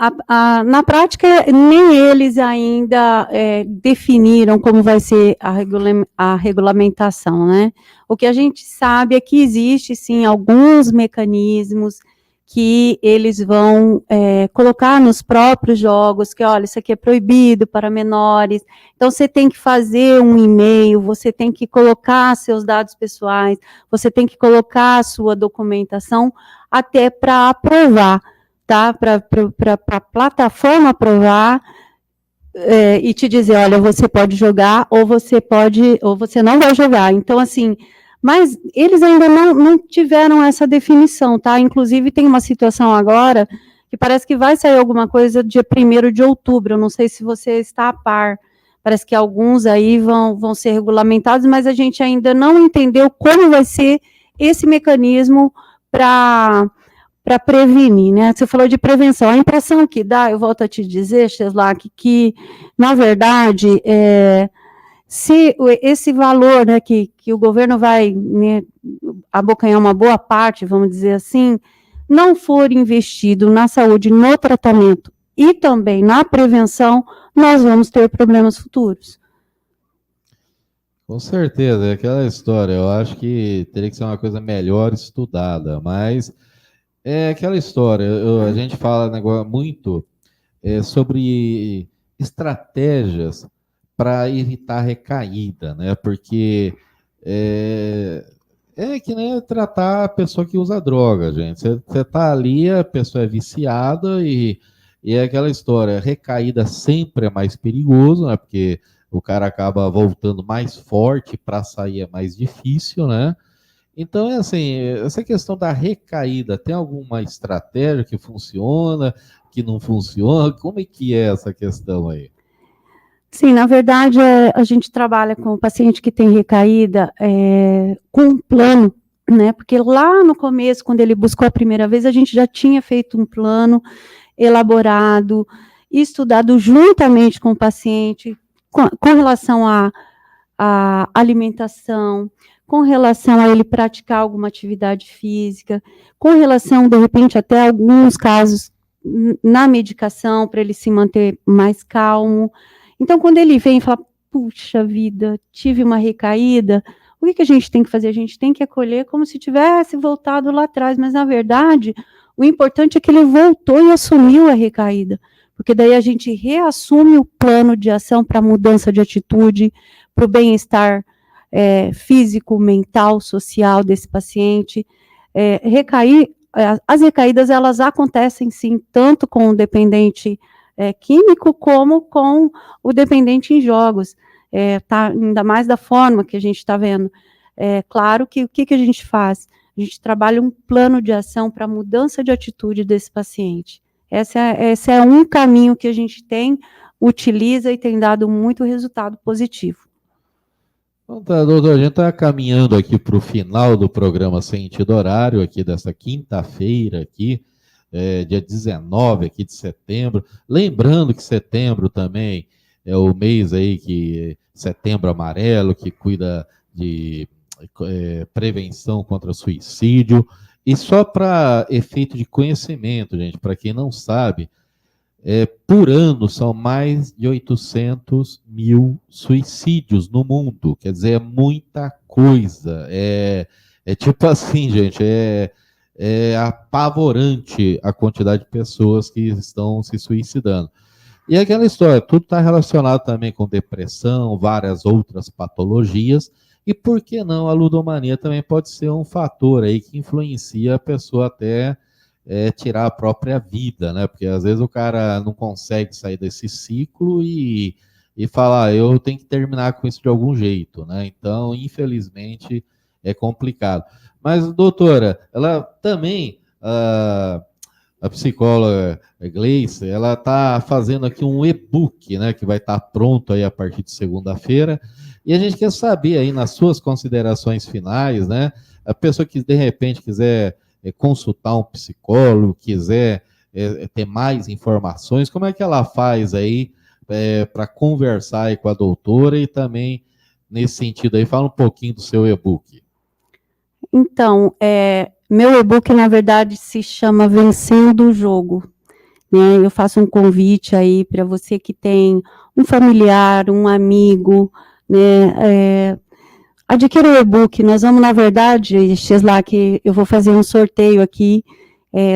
na prática, nem eles ainda definiram como vai ser a regulamentação, né? O que a gente sabe é que existe, sim, alguns mecanismos que eles vão colocar nos próprios jogos, que olha, isso aqui é proibido para menores, então você tem que fazer um e-mail, você tem que colocar seus dados pessoais, você tem que colocar a sua documentação até para aprovar, tá? Para a plataforma aprovar e te dizer, olha, você pode jogar ou você não vai jogar. Então, assim, mas eles ainda não tiveram essa definição, tá? Inclusive, tem uma situação agora que parece que vai sair alguma coisa dia 1º de outubro, eu não sei se você está a par, parece que alguns aí vão ser regulamentados, mas a gente ainda não entendeu como vai ser esse mecanismo para prevenir, né? Você falou de prevenção. A impressão que dá, eu volto a te dizer, Cheslak, que na verdade, se esse valor, né, que o governo vai, né, abocanhar uma boa parte, vamos dizer assim, não for investido na saúde, no tratamento e também na prevenção, nós vamos ter problemas futuros. Com certeza, é aquela história. Eu acho que teria que ser uma coisa melhor estudada, mas é aquela história. A gente fala muito sobre estratégias para evitar recaída, né? Porque é que nem tratar a pessoa que usa droga, gente. Você tá ali, a pessoa é viciada e é aquela história. Recaída sempre é mais perigoso, né? Porque o cara acaba voltando mais forte, para sair é mais difícil, né? Então, é assim, essa questão da recaída, tem alguma estratégia que funciona, que não funciona? Como é que é essa questão aí? Sim, na verdade, a gente trabalha com o paciente que tem recaída com um plano, né? Porque lá no começo, quando ele buscou a primeira vez, a gente já tinha feito um plano elaborado, estudado juntamente com o paciente, com relação à alimentação, com relação a ele praticar alguma atividade física, com relação, de repente, até alguns casos na medicação, para ele se manter mais calmo. Então, quando ele vem e fala, puxa vida, tive uma recaída, o que a gente tem que fazer? A gente tem que acolher como se tivesse voltado lá atrás, mas, na verdade, o importante é que ele voltou e assumiu a recaída, porque daí a gente reassume o plano de ação para mudança de atitude, para o bem-estar físico, mental, social desse paciente. As recaídas, elas acontecem, sim, tanto com o dependente químico, como com o dependente em jogos, tá, ainda mais da forma que a gente está vendo. Claro que o que a gente faz? A gente trabalha um plano de ação para mudança de atitude desse paciente. Esse é um caminho que a gente utiliza e tem dado muito resultado positivo. Então tá, doutor, a gente está caminhando aqui para o final do programa Sentido Horário, aqui dessa quinta-feira, aqui, dia 19 aqui de setembro. Lembrando que setembro também é o mês aí setembro amarelo, que cuida de prevenção contra suicídio. E só para efeito de conhecimento, gente, para quem não sabe, por ano são mais de 800 mil suicídios no mundo. Quer dizer, é muita coisa. É tipo assim, gente, é apavorante a quantidade de pessoas que estão se suicidando. E aquela história, tudo está relacionado também com depressão, várias outras patologias, e por que não a ludomania também pode ser um fator aí que influencia a pessoa até tirar a própria vida, né? Porque às vezes o cara não consegue sair desse ciclo e falar, eu tenho que terminar com isso de algum jeito, né? Então, infelizmente, é complicado. Mas, doutora, ela também, a psicóloga Gleice, ela está fazendo aqui um e-book, né? Que vai estar pronto aí a partir de segunda-feira. E a gente quer saber aí, nas suas considerações finais, né? A pessoa que, de repente, quiser consultar um psicólogo, quiser ter mais informações, como é que ela faz aí para conversar aí com a doutora e também, nesse sentido aí, fala um pouquinho do seu e-book. Então, meu e-book, na verdade, se chama Vencendo o Jogo. Né? Eu faço um convite aí para você que tem um familiar, um amigo, né? Adquira o e-book. Nós vamos, na verdade, Cheslak, eu vou fazer um sorteio aqui,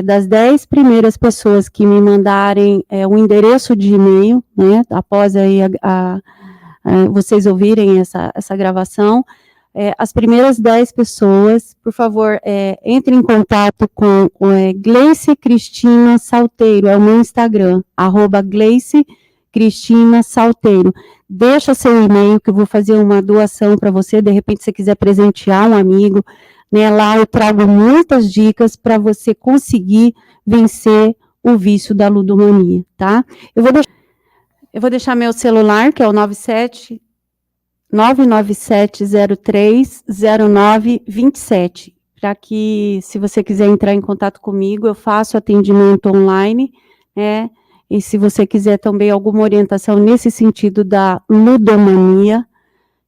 das 10 primeiras pessoas que me mandarem o endereço de e-mail, né, após aí vocês ouvirem essa gravação, as primeiras 10 pessoas, por favor, entrem em contato com Gleice Cristina Salteiro, é o meu Instagram, @Gleice Cristina Salteiro. Deixa seu e-mail que eu vou fazer uma doação para você, de repente se você quiser presentear um amigo, né? Lá eu trago muitas dicas para você conseguir vencer o vício da ludomania, tá? Eu vou deixar meu celular, que é o 997030927, para que, se você quiser entrar em contato comigo, eu faço atendimento online, né? E se você quiser também alguma orientação nesse sentido da ludomania,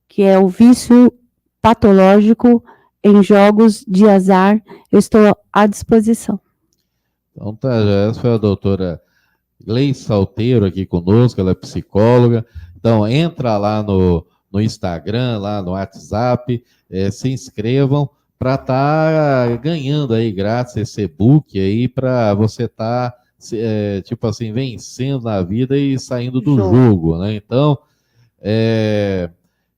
que é o vício patológico em jogos de azar, eu estou à disposição. Então tá, essa foi a doutora Gleice Salteiro aqui conosco, ela é psicóloga. Então entra lá no Instagram, lá no WhatsApp, se inscrevam para estar ganhando aí grátis esse e-book aí para você estar tipo assim, vencendo na vida e saindo do jogo, né? Então,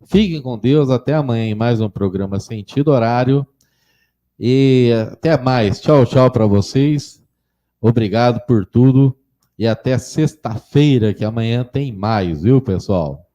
fiquem com Deus, até amanhã em mais um programa Sentido Horário e até mais. Tchau, tchau para vocês. Obrigado por tudo e até sexta-feira, que amanhã tem mais, viu, pessoal?